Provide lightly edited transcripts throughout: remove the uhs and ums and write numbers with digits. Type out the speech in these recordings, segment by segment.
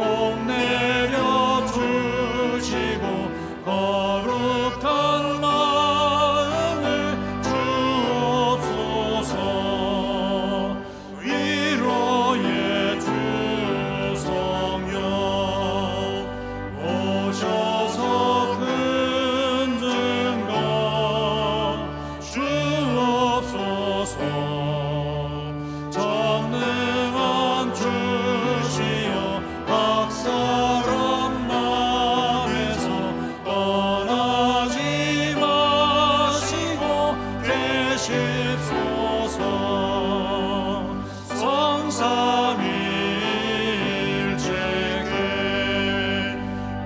복 내려 주시고 거룩한 마음을 주옵소서. 위로의 주 성령 오셔서 큰 증거 주옵소서. 전능한 주시여 각사람 맘에서 떠나지 마시고 계십소서. 성삼일체께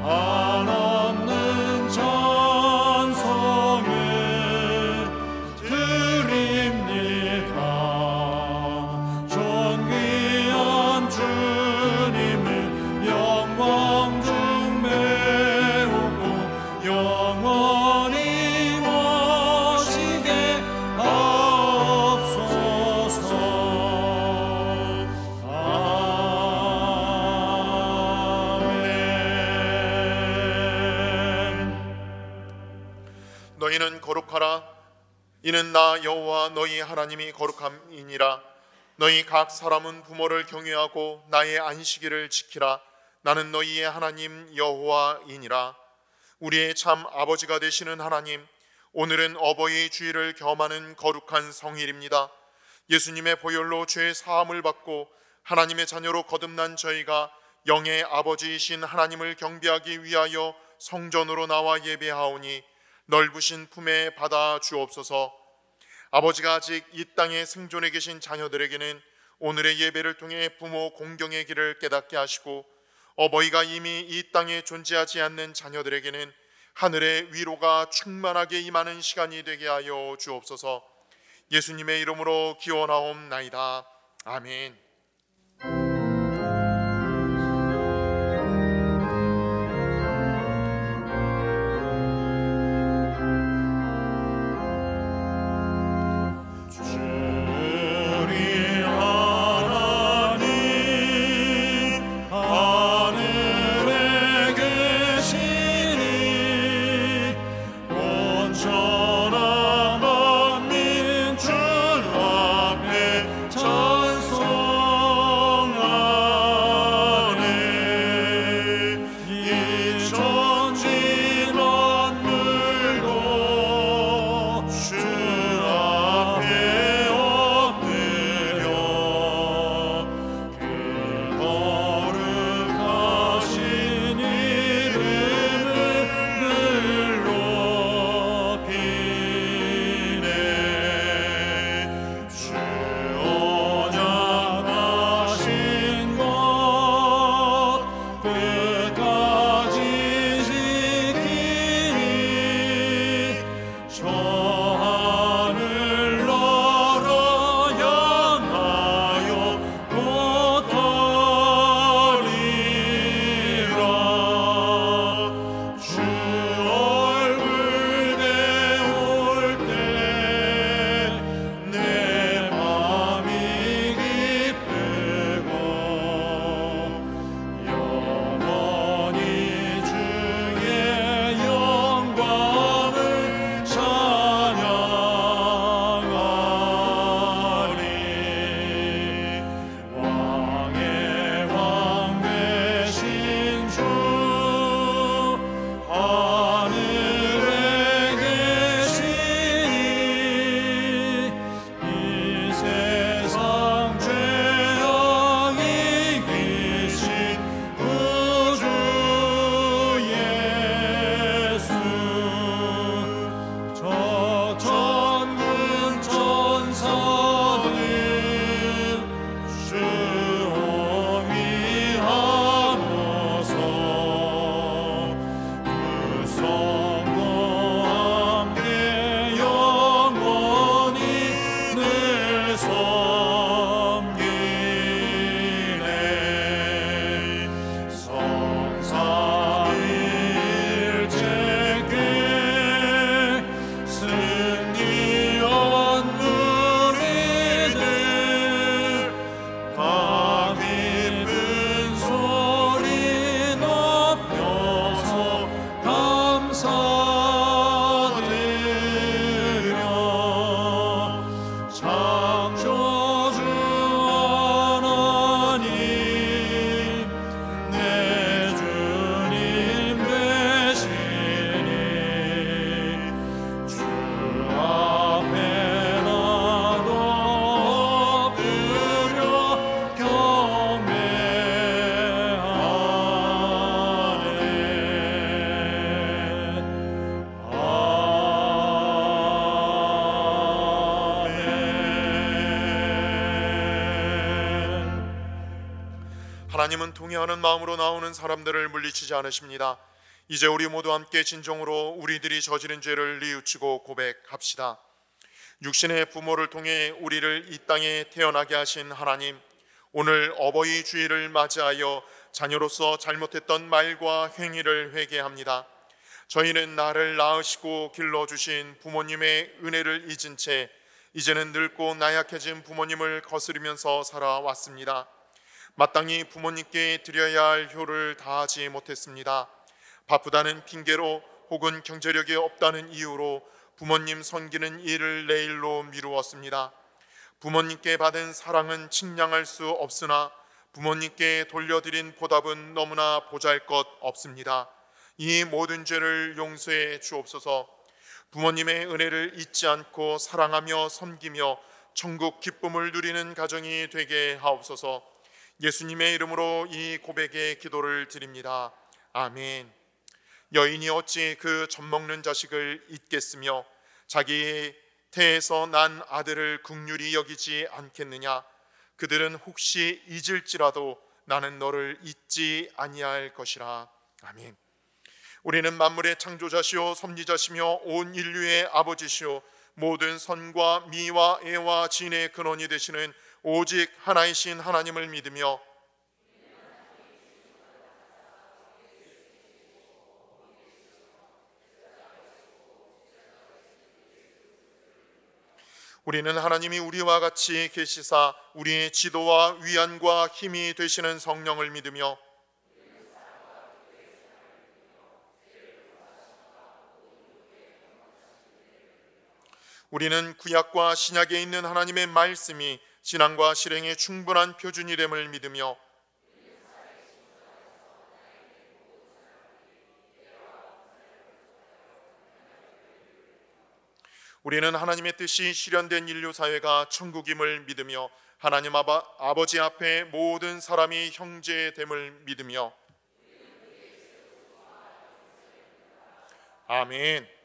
한없는 찬송을 드립니다. 존귀한 주님을 영광 중 메우고 영원히 모시게 하옵소서. 아멘. 너희는 거룩하라. 이는 나 여호와 너희 하나님이 거룩함이니라. 너희 각 사람은 부모를 경외하고 나의 안식일을 지키라. 나는 너희의 하나님 여호와이니라. 우리의 참 아버지가 되시는 하나님, 오늘은 어버이 주일을 겸하는 거룩한 성일입니다. 예수님의 보혈로 죄 사함을 받고 하나님의 자녀로 거듭난 저희가 영의 아버지이신 하나님을 경배하기 위하여 성전으로 나와 예배하오니 넓으신 품에 받아 주옵소서. 아버지가 아직 이 땅에 생존해 계신 자녀들에게는 오늘의 예배를 통해 부모 공경의 길을 깨닫게 하시고, 어버이가 이미 이 땅에 존재하지 않는 자녀들에게는 하늘의 위로가 충만하게 임하는 시간이 되게 하여 주옵소서. 예수님의 이름으로 기원하옵나이다. 아멘. 천하 만민 주 앞에 찬송 하나님은 동의하는 마음으로 나오는 사람들을 물리치지 않으십니다. 이제 우리 모두 함께 진정으로 우리들이 저지른 죄를 뉘우치고 고백합시다. 육신의 부모를 통해 우리를 이 땅에 태어나게 하신 하나님, 오늘 어버이 주일을 맞이하여 자녀로서 잘못했던 말과 행위를 회개합니다. 저희는 나를 낳으시고 길러주신 부모님의 은혜를 잊은 채 이제는 늙고 나약해진 부모님을 거스르면서 살아왔습니다. 마땅히 부모님께 드려야 할 효를 다하지 못했습니다. 바쁘다는 핑계로 혹은 경제력이 없다는 이유로 부모님 섬기는 일을 내일로 미루었습니다. 부모님께 받은 사랑은 측량할 수 없으나 부모님께 돌려드린 보답은 너무나 보잘것 없습니다. 이 모든 죄를 용서해 주옵소서. 부모님의 은혜를 잊지 않고 사랑하며 섬기며 천국 기쁨을 누리는 가정이 되게 하옵소서. 예수님의 이름으로 이 고백의 기도를 드립니다. 아멘. 여인이 어찌 그 젖먹는 자식을 잊겠으며 자기의 태에서 난 아들을 긍휼히 여기지 않겠느냐. 그들은 혹시 잊을지라도 나는 너를 잊지 아니할 것이라. 아멘. 우리는 만물의 창조자시오 섭리자시며 온 인류의 아버지시오 모든 선과 미와 애와 진의 근원이 되시는 오직 하나이신 하나님을 믿으며 우리는 하나님이 우리와 같이 계시사 우리의 지도와 위안과 힘이 되시는 성령을 믿으며 우리는 구약과 신약에 있는 하나님의 말씀이 신앙과 실행의 충분한 표준이 됨을 믿으며 우리는 하나님의 뜻이 실현된 인류 사회가 천국임을 믿으며 하나님 아버지 앞에 모든 사람이 형제됨을 믿으며 아멘.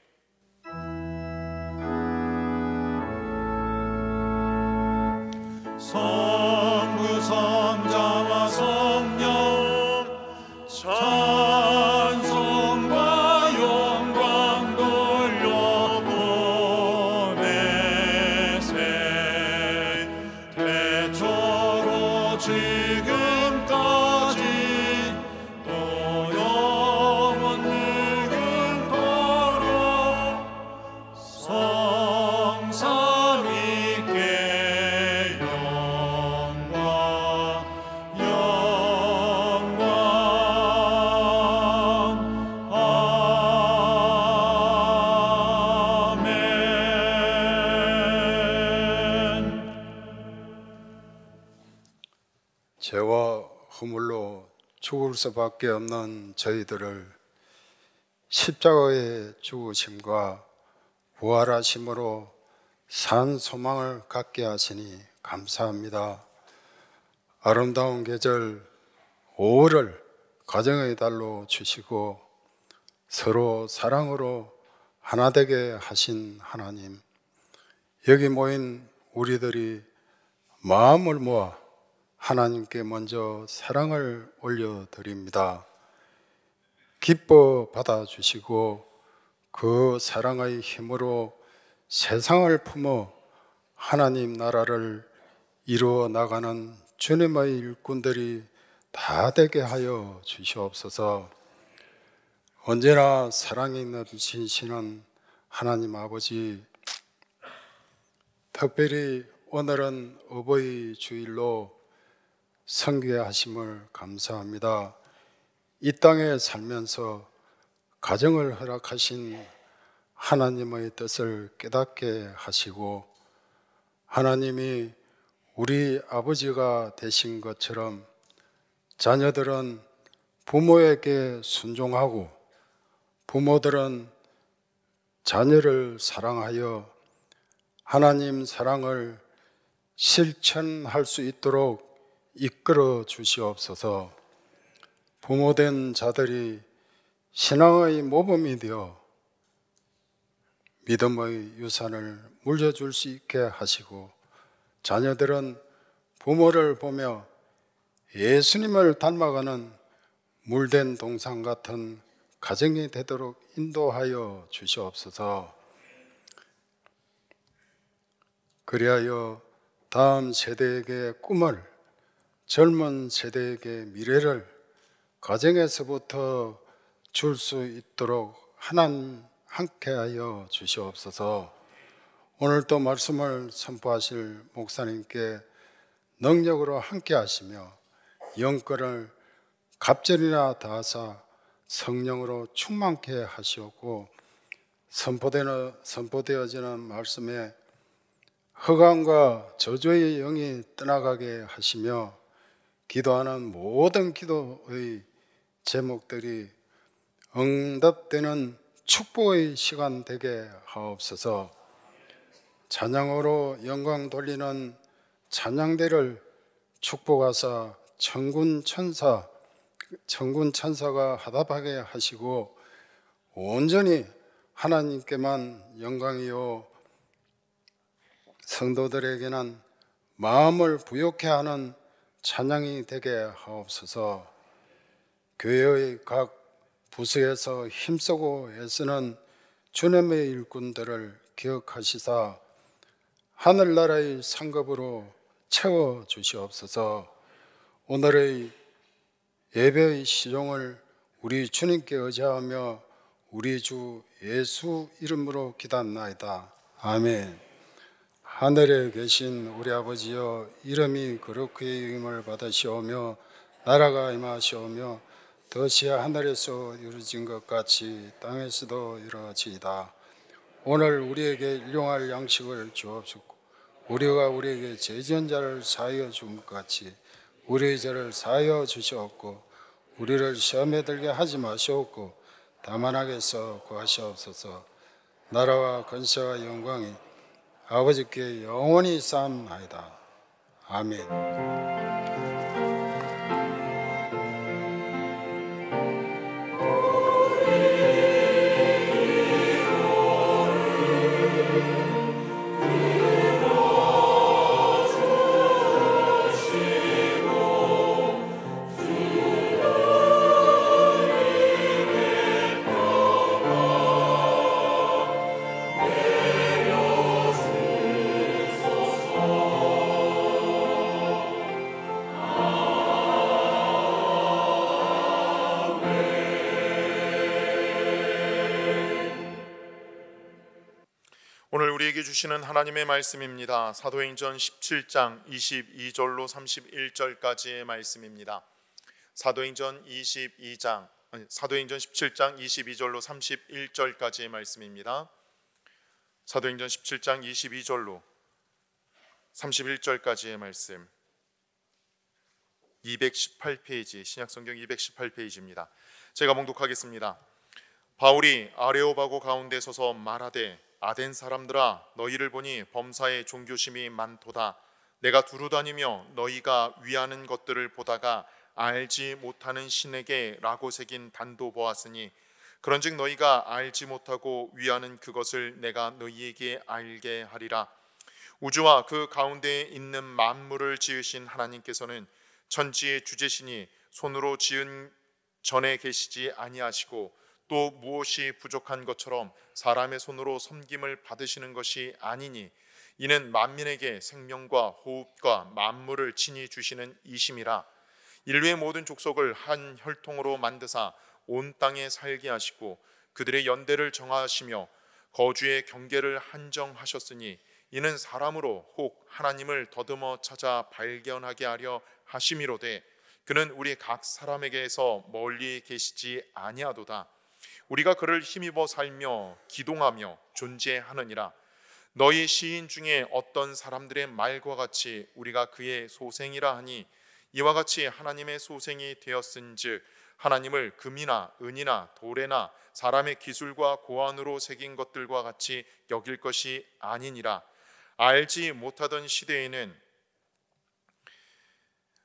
성부 성자와 성령 찬송과 영광 돌려보내세. 태초로 지금까지 또 영원 늙음토록 성삼위께 죄와 허물로 죽을 수밖에 없는 저희들을 십자가의 죽으심과 부활하심으로 산 소망을 갖게 하시니 감사합니다. 아름다운 계절 5월을 가정의 달로 주시고 서로 사랑으로 하나 되게 하신 하나님, 여기 모인 우리들이 마음을 모아 하나님께 먼저 사랑을 올려드립니다. 기뻐 받아주시고 그 사랑의 힘으로 세상을 품어 하나님 나라를 이루어 나가는 주님의 일꾼들이 다 되게 하여 주시옵소서. 언제나 사랑이 넘치시는 하나님 아버지, 특별히 오늘은 어버이 주일로 성교하심을 감사합니다. 이 땅에 살면서 가정을 허락하신 하나님의 뜻을 깨닫게 하시고 하나님이 우리 아버지가 되신 것처럼 자녀들은 부모에게 순종하고 부모들은 자녀를 사랑하여 하나님 사랑을 실천할 수 있도록 이끌어 주시옵소서. 부모된 자들이 신앙의 모범이 되어 믿음의 유산을 물려줄 수 있게 하시고 자녀들은 부모를 보며 예수님을 닮아가는 물된 동상 같은 가정이 되도록 인도하여 주시옵소서. 그리하여 다음 세대에게 꿈을, 젊은 세대에게 미래를 가정에서부터 줄 수 있도록 하나님 함께하여 주시옵소서. 오늘도 말씀을 선포하실 목사님께 능력으로 함께하시며 영권을 갑절이나 다하사 성령으로 충만케 하시옵고, 선포되어지는 말씀에 허감과 저주의 영이 떠나가게 하시며 기도하는 모든 기도의 제목들이 응답되는 축복의 시간 되게 하옵소서. 찬양으로 영광 돌리는 찬양대를 축복하사 천군 천사가 화답하게 하시고 온전히 하나님께만 영광이요 성도들에게는 마음을 부욕해 하는 찬양이 되게 하옵소서. 교회의 각 부서에서 힘쓰고 애쓰는 주님의 일꾼들을 기억하시사 하늘나라의 상급으로 채워 주시옵소서. 오늘의 예배의 시종을 우리 주님께 의지하며 우리 주 예수 이름으로 기도합나이다. 아멘. 하늘에 계신 우리 아버지여, 이름이 거룩히 여김을 받으시오며 나라가 임하시오며 뜻이 하늘에서 이루어진 것 같이 땅에서도 이루어지이다. 오늘 우리에게 일용할 양식을 주옵시고 우리가 우리에게 죄지은 자를 사하여 준 것 같이 우리의 죄를 사하여 주시옵고 우리를 시험에 들게 하지 마시옵고 다만 악에서 구하시옵소서. 나라와 권세와 영광이 아버지께 영원히 쌓옵나이다. 아멘. 오늘 우리에게 주시는 하나님의 말씀입니다. 사도행전 17장 22절로 31절까지의 말씀입니다. 사도행전 17장 22절로 31절까지의 말씀입니다. 사도행전 17장 22절로 31절까지의 말씀, 218페이지, 신약성경 218페이지입니다. 제가 봉독하겠습니다. 바울이 아레오바고 가운데 서서 말하되, 아덴 사람들아, 너희를 보니 범사에 종교심이 많도다. 내가 두루다니며 너희가 위하는 것들을 보다가 알지 못하는 신에게 라고 새긴 단도 보았으니, 그런즉 너희가 알지 못하고 위하는 그것을 내가 너희에게 알게 하리라. 우주와 그 가운데에 있는 만물을 지으신 하나님께서는 천지의 주제시니 손으로 지은 전에 계시지 아니하시고 또 무엇이 부족한 것처럼 사람의 손으로 섬김을 받으시는 것이 아니니, 이는 만민에게 생명과 호흡과 만물을 친히 주시는 이심이라. 인류의 모든 족속을 한 혈통으로 만드사 온 땅에 살게 하시고 그들의 연대를 정하시며 거주의 경계를 한정하셨으니, 이는 사람으로 혹 하나님을 더듬어 찾아 발견하게 하려 하심이로되, 그는 우리 각 사람에게서 멀리 계시지 아니하도다. 우리가 그를 힘입어 살며 기동하며 존재하느니라. 너희 시인 중에 어떤 사람들의 말과 같이 우리가 그의 소생이라 하니, 이와 같이 하나님의 소생이 되었은즉 하나님을 금이나 은이나 돌에나 사람의 기술과 고안으로 새긴 것들과 같이 여길 것이 아니니라. 알지 못하던 시대에는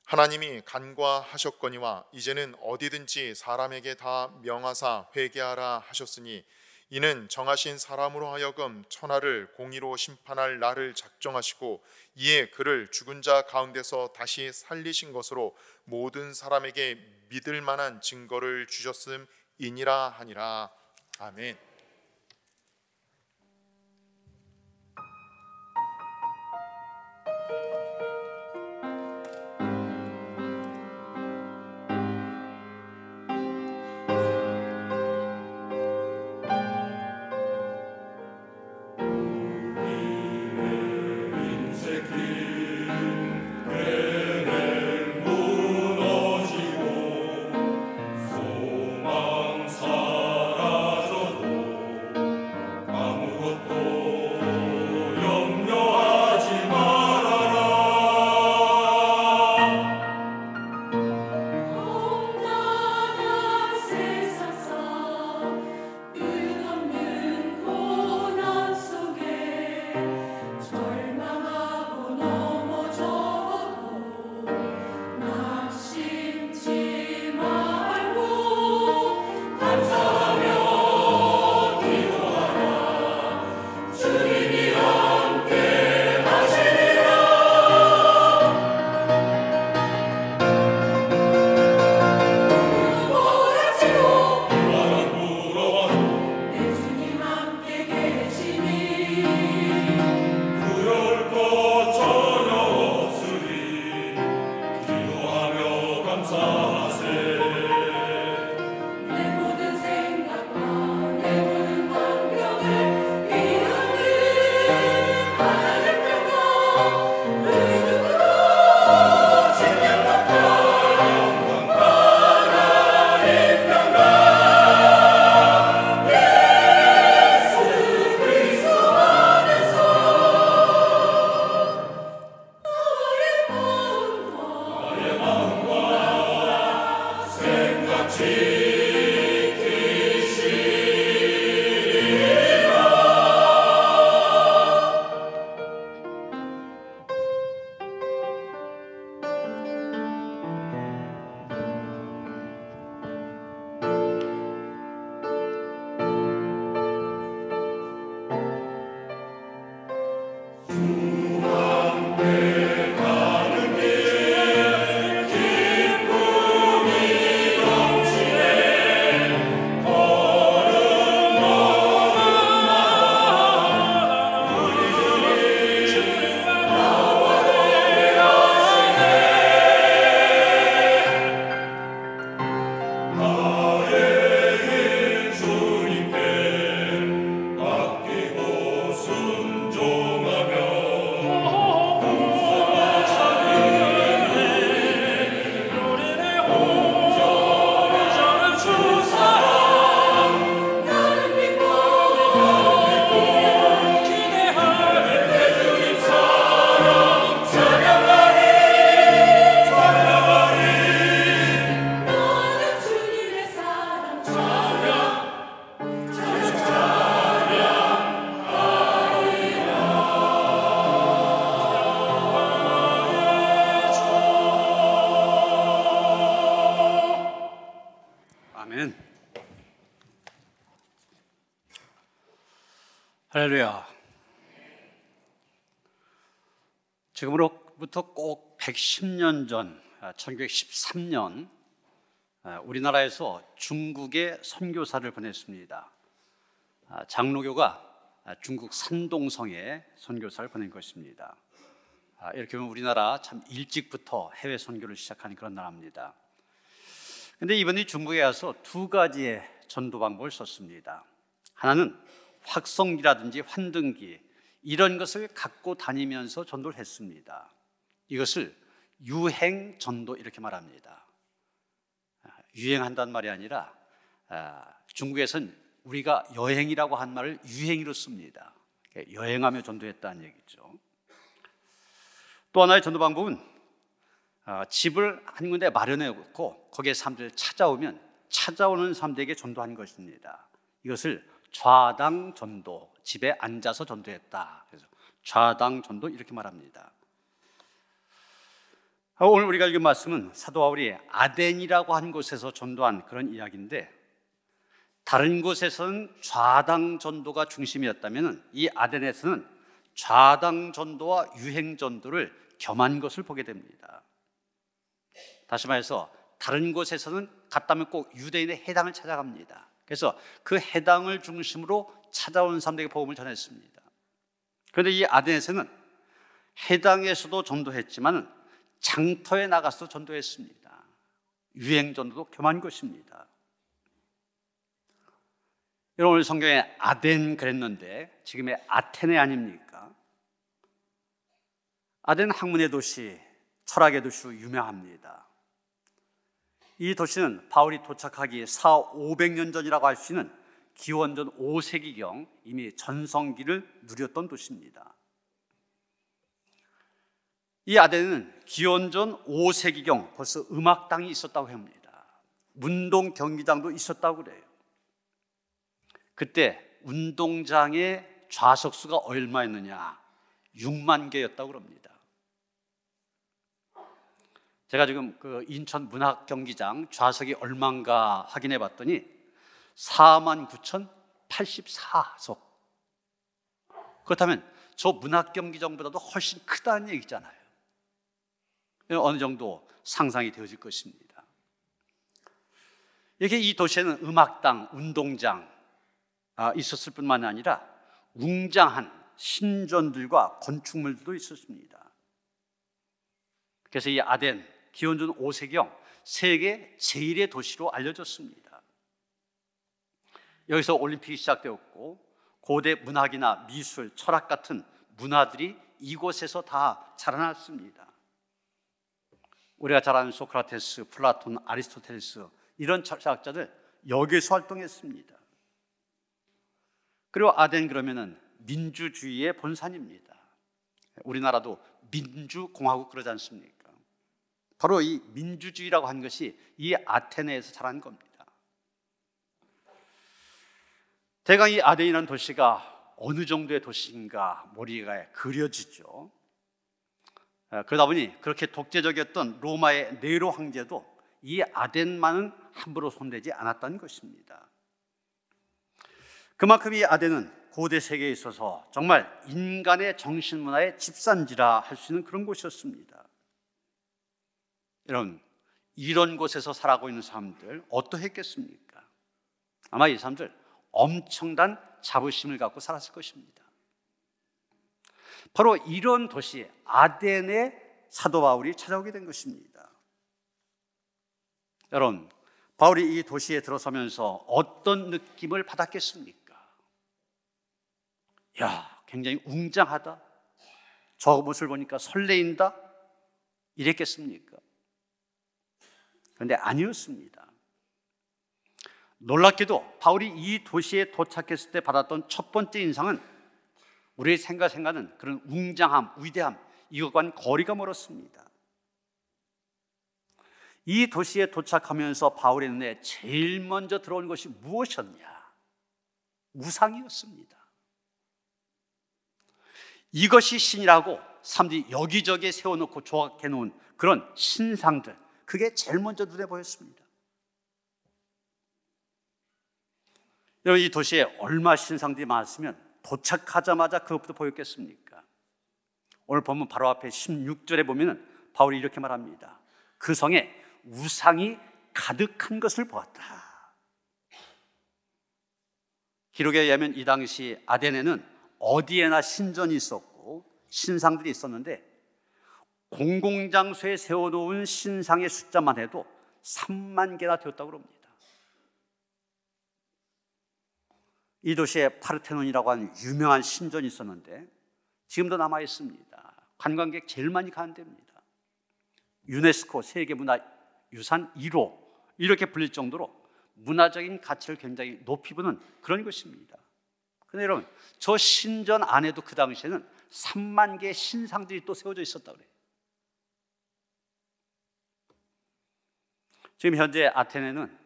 하나님이 간과하셨거니와 이제는 어디든지 사람에게 다 명하사 회개하라 하셨으니, 이는 정하신 사람으로 하여금 천하를 공의로 심판할 날을 작정하시고 이에 그를 죽은 자 가운데서 다시 살리신 것으로 모든 사람에게 믿을 만한 증거를 주셨음이니라 하니라. 아멘. 할렐루야. 지금으로부터 꼭 110년 전 1913년 우리나라에서 중국에 선교사를 보냈습니다. 장로교가 중국 산동성에 선교사를 보낸 것입니다. 이렇게 보면 우리나라 참 일찍부터 해외 선교를 시작한 그런 나라입니다. 그런데 이번에 중국에 와서 두 가지의 전도 방법을 썼습니다. 하나는 확성기라든지 환등기 이런 것을 갖고 다니면서 전도를 했습니다. 이것을 유행 전도 이렇게 말합니다. 유행한다는 말이 아니라 중국에서는 우리가 여행이라고 한 말을 유행으로 씁니다. 여행하며 전도했다는 얘기죠. 또 하나의 전도 방법은 집을 한 군데 마련해 놓고 거기에 사람들이 찾아오면 찾아오는 사람들에게 전도한 것입니다. 이것을 좌당 전도, 집에 앉아서 전도했다. 그래서 좌당 전도 이렇게 말합니다. 오늘 우리가 읽은 말씀은 사도 바울이 아덴이라고 한 곳에서 전도한 그런 이야기인데, 다른 곳에서는 좌당 전도가 중심이었다면 이 아덴에서는 좌당 전도와 유행 전도를 겸한 것을 보게 됩니다. 다시 말해서 다른 곳에서는 갔다면 꼭 유대인의 해당을 찾아갑니다. 그래서 그 해당을 중심으로 찾아온 사람들에게 복음을 전했습니다. 그런데 이 아덴에서는 해당에서도 전도했지만 장터에 나가서 전도했습니다. 유행 전도도 겸한 것입니다. 여러분, 오늘 성경에 아덴 그랬는데 지금의 아테네 아닙니까? 아덴 학문의 도시, 철학의 도시로 유명합니다. 이 도시는 바울이 도착하기 400~500년 전이라고 할 수 있는 기원전 5세기경 이미 전성기를 누렸던 도시입니다. 이 아덴은 기원전 5세기경 벌써 음악당이 있었다고 합니다. 운동 경기장도 있었다고 그래요. 그때 운동장의 좌석수가 얼마였느냐? 6만 개였다고 합니다. 제가 지금 그 인천 문학경기장 좌석이 얼마인가 확인해 봤더니 49,084석. 그렇다면 저 문학경기장보다도 훨씬 크다는 얘기잖아요. 어느 정도 상상이 되어질 것입니다. 이렇게 이 도시에는 음악당, 운동장 있었을 뿐만 아니라 웅장한 신전들과 건축물들도 있었습니다. 그래서 이 아덴, 기원전 5세기경 세계 제1의 도시로 알려졌습니다. 여기서 올림픽이 시작되었고 고대 문학이나 미술, 철학 같은 문화들이 이곳에서 다 자라났습니다. 우리가 잘 아는 소크라테스, 플라톤, 아리스토텔레스 이런 철학자들 여기서 활동했습니다. 그리고 아덴 그러면은 민주주의의 본산입니다. 우리나라도 민주공화국 그러지 않습니까? 바로 이 민주주의라고 한 것이 이 아테네에서 자란 겁니다. 대강 이 아덴이라는 도시가 어느 정도의 도시인가 머리가 그려지죠. 그러다 보니 그렇게 독재적이었던 로마의 네로 황제도 이 아덴만은 함부로 손대지 않았다는 것입니다. 그만큼 이 아덴은 고대 세계에 있어서 정말 인간의 정신문화의 집산지라 할 수 있는 그런 곳이었습니다. 여러분, 이런 곳에서 살아가고 있는 사람들 어떠했겠습니까? 아마 이 사람들 엄청난 자부심을 갖고 살았을 것입니다. 바로 이런 도시 아덴에 사도 바울이 찾아오게 된 것입니다. 여러분, 바울이 이 도시에 들어서면서 어떤 느낌을 받았겠습니까? 야, 굉장히 웅장하다. 저 모습을 보니까 설레인다. 이랬겠습니까? 그런데 아니었습니다. 놀랍게도 바울이 이 도시에 도착했을 때 받았던 첫 번째 인상은 우리의 생각하는 그런 웅장함, 위대함, 이것과는 거리가 멀었습니다. 이 도시에 도착하면서 바울의 눈에 제일 먼저 들어온 것이 무엇이었냐? 우상이었습니다. 이것이 신이라고 사람들이 여기저기에 세워놓고 조각해 놓은 그런 신상들, 그게 제일 먼저 눈에 보였습니다. 여러분, 이 도시에 얼마 신상들이 많았으면 도착하자마자 그것부터 보였겠습니까? 오늘 본문 바로 앞에 16절에 보면 바울이 이렇게 말합니다. 그 성에 우상이 가득한 것을 보았다. 기록에 의하면 이 당시 아덴에는 어디에나 신전이 있었고 신상들이 있었는데 공공장소에 세워놓은 신상의 숫자만 해도 3만 개나 되었다고 합니다. 이 도시에 파르테논이라고 하는 유명한 신전이 있었는데 지금도 남아 있습니다. 관광객 제일 많이 가는 데입니다. 유네스코 세계문화유산 1호 이렇게 불릴 정도로 문화적인 가치를 굉장히 높이 보는 그런 것입니다. 그런데 여러분, 저 신전 안에도 그 당시에는 3만 개의 신상들이 또 세워져 있었다고 그래요. 지금 현재 아테네는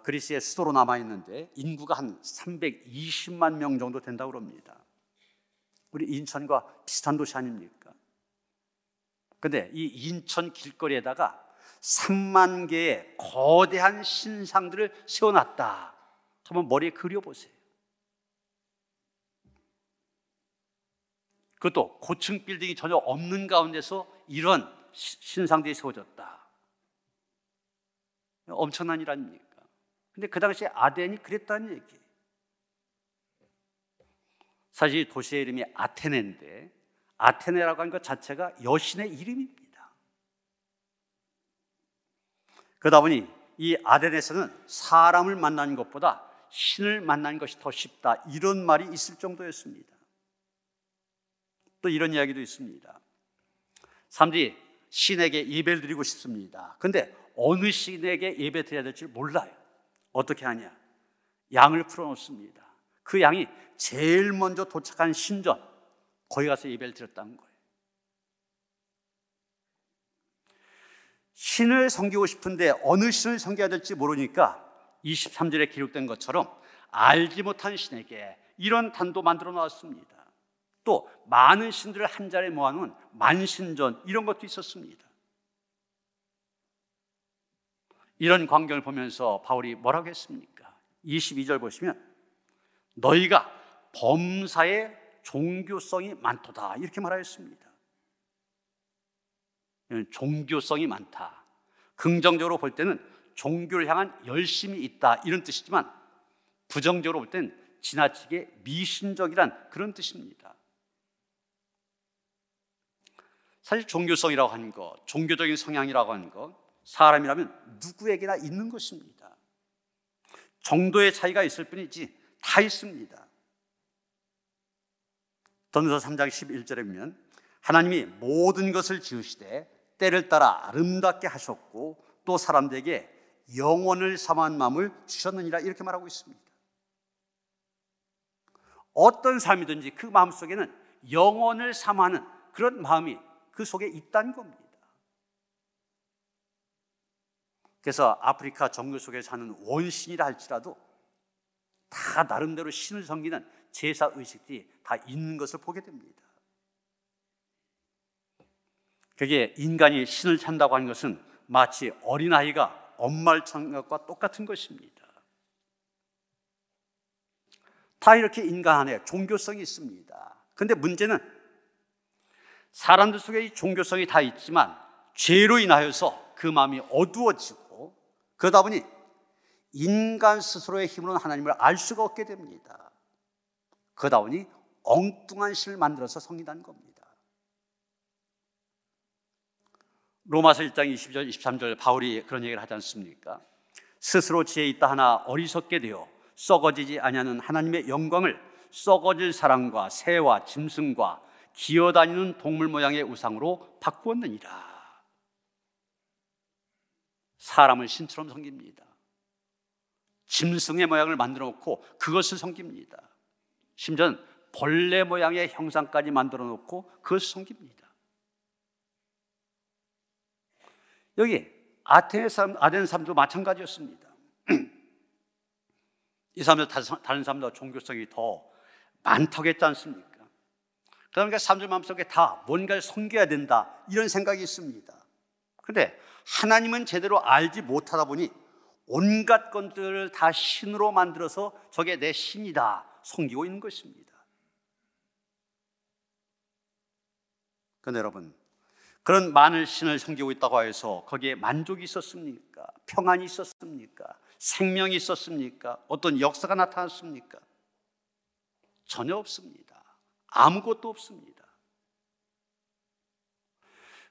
그리스의 수도로 남아있는데 인구가 한 320만 명 정도 된다고 합니다. 우리 인천과 비슷한 도시 아닙니까? 그런데 이 인천 길거리에다가 3만 개의 거대한 신상들을 세워놨다. 한번 머리에 그려보세요. 그것도 고층 빌딩이 전혀 없는 가운데서 이런 신상들이 세워졌다. 엄청난 일 아닙니까? 근데 그 당시에 아덴이 그랬다는 얘기예요. 사실 도시의 이름이 아테네인데 아테네라고 하는 것 자체가 여신의 이름입니다. 그러다 보니 이 아덴에서는 사람을 만나는 것보다 신을 만나는 것이 더 쉽다, 이런 말이 있을 정도였습니다. 또 이런 이야기도 있습니다. 사람들이 신에게 예배를 드리고 싶습니다. 그런데 어느 신에게 예배 드려야 될지 몰라요. 어떻게 하냐? 양을 풀어놓습니다. 그 양이 제일 먼저 도착한 신전, 거기 가서 예배를 드렸다는 거예요. 신을 섬기고 싶은데 어느 신을 섬겨야 될지 모르니까 23절에 기록된 것처럼 알지 못한 신에게 이런 단도 만들어 놨습니다. 또 많은 신들을 한 자리에 모아놓은 만신전, 이런 것도 있었습니다. 이런 광경을 보면서 바울이 뭐라고 했습니까? 22절 보시면 너희가 범사에 종교성이 많도다, 이렇게 말하였습니다. 종교성이 많다, 긍정적으로 볼 때는 종교를 향한 열심이 있다, 이런 뜻이지만 부정적으로 볼 때는 지나치게 미신적이란 그런 뜻입니다. 사실 종교성이라고 하는 것, 종교적인 성향이라고 하는 것, 사람이라면 누구에게나 있는 것입니다. 정도의 차이가 있을 뿐이지 다 있습니다. 전도서 3장 11절에 보면 하나님이 모든 것을 지으시되 때를 따라 아름답게 하셨고 또 사람들에게 영혼을 삼한 마음을 주셨느니라, 이렇게 말하고 있습니다. 어떤 삶이든지 그 마음속에는 영혼을 삼하는 그런 마음이 그 속에 있다는 겁니다. 그래서 아프리카 정글 속에 사는 원신이라 할지라도 다 나름대로 신을 섬기는 제사 의식들이 다 있는 것을 보게 됩니다. 그게 인간이 신을 찾는다고 하는 것은 마치 어린아이가 엄마를 찾는 것과 똑같은 것입니다. 다 이렇게 인간 안에 종교성이 있습니다. 그런데 문제는 사람들 속에 이 종교성이 다 있지만 죄로 인하여서 그 마음이 어두워지고 그러다 보니 인간 스스로의 힘으로는 하나님을 알 수가 없게 됩니다. 그러다 보니 엉뚱한 신을 만들어서 섬긴다는 겁니다. 로마서 1장 22절 23절 바울이 그런 얘기를 하지 않습니까? 스스로 지혜 있다 하나 어리석게 되어 썩어지지 아니하는 하나님의 영광을 썩어질 사람과 새와 짐승과 기어다니는 동물 모양의 우상으로 바꾸었느니라. 사람을 신처럼 섬깁니다. 짐승의 모양을 만들어 놓고 그것을 섬깁니다. 심지어는 벌레 모양의 형상까지 만들어 놓고 그것을 섬깁니다. 여기 아덴 사람도 마찬가지였습니다. 이 사람들 다른 사람보다 종교성이 더 많다고 했지 않습니까? 그러니까 사람들 마음속에 다 뭔가를 섬겨야 된다, 이런 생각이 있습니다. 그런데 하나님은 제대로 알지 못하다 보니 온갖 것들을 다 신으로 만들어서 저게 내 신이다 섬기고 있는 것입니다. 그런데 여러분, 그런 많은 신을 섬기고 있다고 해서 거기에 만족이 있었습니까? 평안이 있었습니까? 생명이 있었습니까? 어떤 역사가 나타났습니까? 전혀 없습니다. 아무것도 없습니다.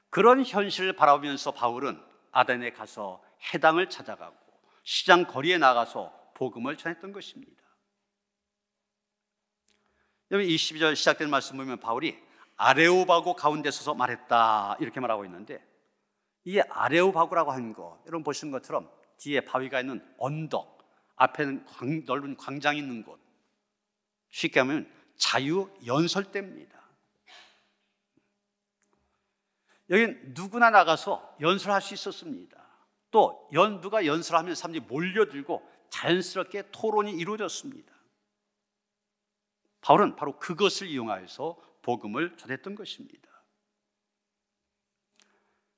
그런 현실을 바라보면서 바울은 아덴에 가서 해당을 찾아가고 시장 거리에 나가서 복음을 전했던 것입니다. 여기 22절 시작된 말씀 보면 바울이 아레오바고 가운데 서서 말했다, 이렇게 말하고 있는데 이 아레오바고라고 하는 거, 여러분 보시는 것처럼 뒤에 바위가 있는 언덕, 앞에는 넓은 광장이 있는 곳, 쉽게 하면 자유연설대입니다. 여기 누구나 나가서 연설할 수 있었습니다. 또 누가 연설하면 사람들이 몰려들고 자연스럽게 토론이 이루어졌습니다. 바울은 바로 그것을 이용하여서 복음을 전했던 것입니다.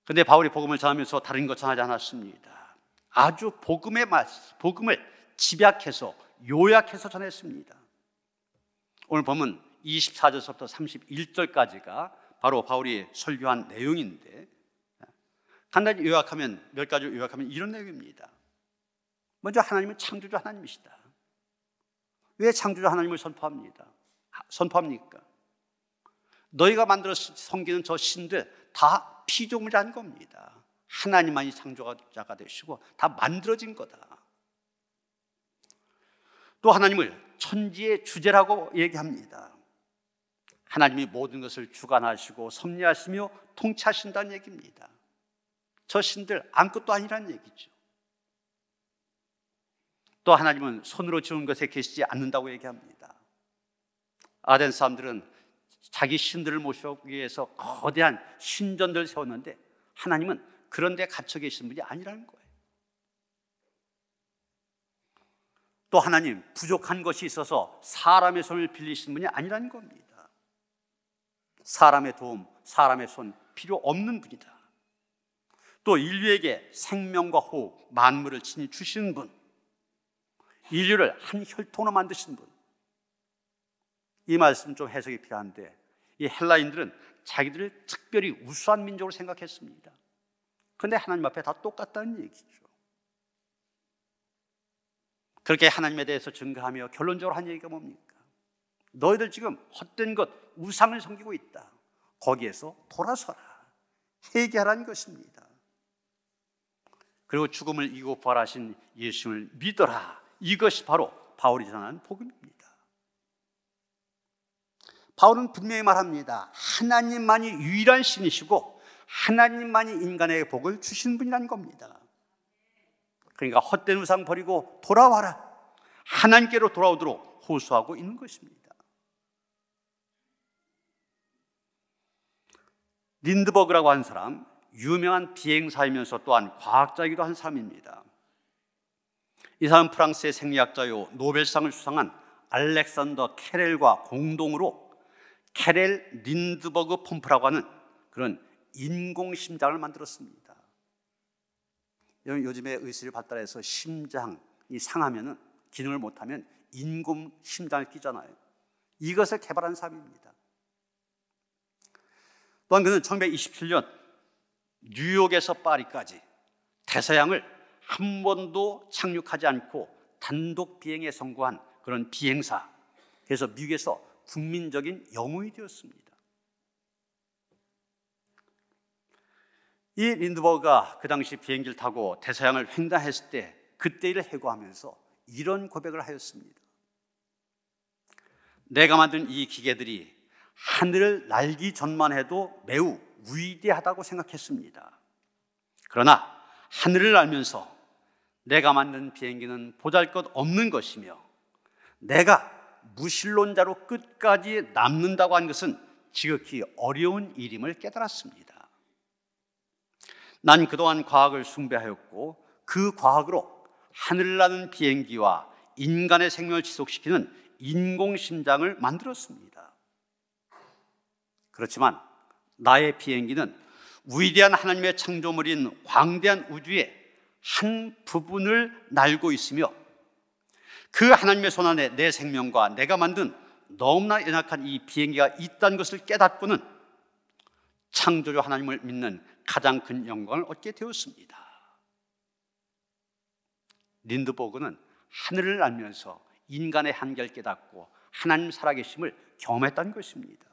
그런데 바울이 복음을 전하면서 다른 것 전하지 않았습니다. 아주 복음을 집약해서 요약해서 전했습니다. 오늘 보면 24절부터 31절까지가 바로 바울이 설교한 내용인데, 간단히 요약하면, 몇 가지로 요약하면 이런 내용입니다. 먼저 하나님은 창조주 하나님이시다. 왜 창조주 하나님을 선포합니까? 너희가 만들어 섬기는 저 신들 다 피조물이라는 겁니다. 하나님만이 창조자가 되시고 다 만들어진 거다. 또 하나님을 천지의 주제라고 얘기합니다. 하나님이 모든 것을 주관하시고 섭리하시며 통치하신다는 얘기입니다. 저 신들 아무것도 아니라는 얘기죠. 또 하나님은 손으로 지은 것에 계시지 않는다고 얘기합니다. 아덴 사람들은 자기 신들을 모시기 위해서 거대한 신전들을 세웠는데 하나님은 그런 데 갇혀 계신 분이 아니라는 거예요. 또 하나님, 부족한 것이 있어서 사람의 손을 빌리신 분이 아니라는 겁니다. 사람의 도움, 사람의 손 필요 없는 분이다. 또 인류에게 생명과 호흡, 만물을 친히 주시는 분, 인류를 한 혈통으로 만드신 분. 이 말씀 좀 해석이 필요한데, 이 헬라인들은 자기들을 특별히 우수한 민족으로 생각했습니다. 그런데 하나님 앞에 다 똑같다는 얘기죠. 그렇게 하나님에 대해서 증거하며 결론적으로 한 얘기가 뭡니까? 너희들 지금 헛된 것, 우상을 섬기고 있다. 거기에서 돌아서라. 회개하라는 것입니다. 그리고 죽음을 이기고 부활하신 예수를 믿어라. 이것이 바로 바울이 전하는 복음입니다. 바울은 분명히 말합니다. 하나님만이 유일한 신이시고 하나님만이 인간에게 복을 주신 분이라는 겁니다. 그러니까 헛된 우상 버리고 돌아와라. 하나님께로 돌아오도록 호소하고 있는 것입니다. 린드버그라고 하는 사람, 유명한 비행사이면서 또한 과학자이기도 한 사람입니다. 이 사람은 프랑스의 생리학자요 노벨상을 수상한 알렉산더 캐렐과 공동으로 캐렐 린드버그 펌프라고 하는 그런 인공심장을 만들었습니다. 요즘에 의술이 발달해서 심장이 상하면, 기능을 못하면 인공심장을 끼잖아요. 이것을 개발한 사람입니다. 또한 그는 1927년 뉴욕에서 파리까지 대서양을 한 번도 착륙하지 않고 단독 비행에 성공한 그런 비행사, 그래서 미국에서 국민적인 영웅이 되었습니다. 이 린드버그가 그 당시 비행기를 타고 대서양을 횡단했을 때 그때 일을 해고하면서 이런 고백을 하였습니다. 내가 만든 이 기계들이 하늘을 날기 전만 해도 매우 위대하다고 생각했습니다. 그러나 하늘을 날면서 내가 만든 비행기는 보잘것없는 것이며 내가 무신론자로 끝까지 남는다고 한 것은 지극히 어려운 일임을 깨달았습니다. 난 그동안 과학을 숭배하였고 그 과학으로 하늘을 나는 비행기와 인간의 생명을 지속시키는 인공심장을 만들었습니다. 그렇지만 나의 비행기는 위대한 하나님의 창조물인 광대한 우주의 한 부분을 날고 있으며 그 하나님의 손안에 내 생명과 내가 만든 너무나 연약한 이 비행기가 있다는 것을 깨닫고는 창조주 하나님을 믿는 가장 큰 영광을 얻게 되었습니다. 린드버그는 하늘을 날면서 인간의 한계를 깨닫고 하나님 살아계심을 경험했다는 것입니다.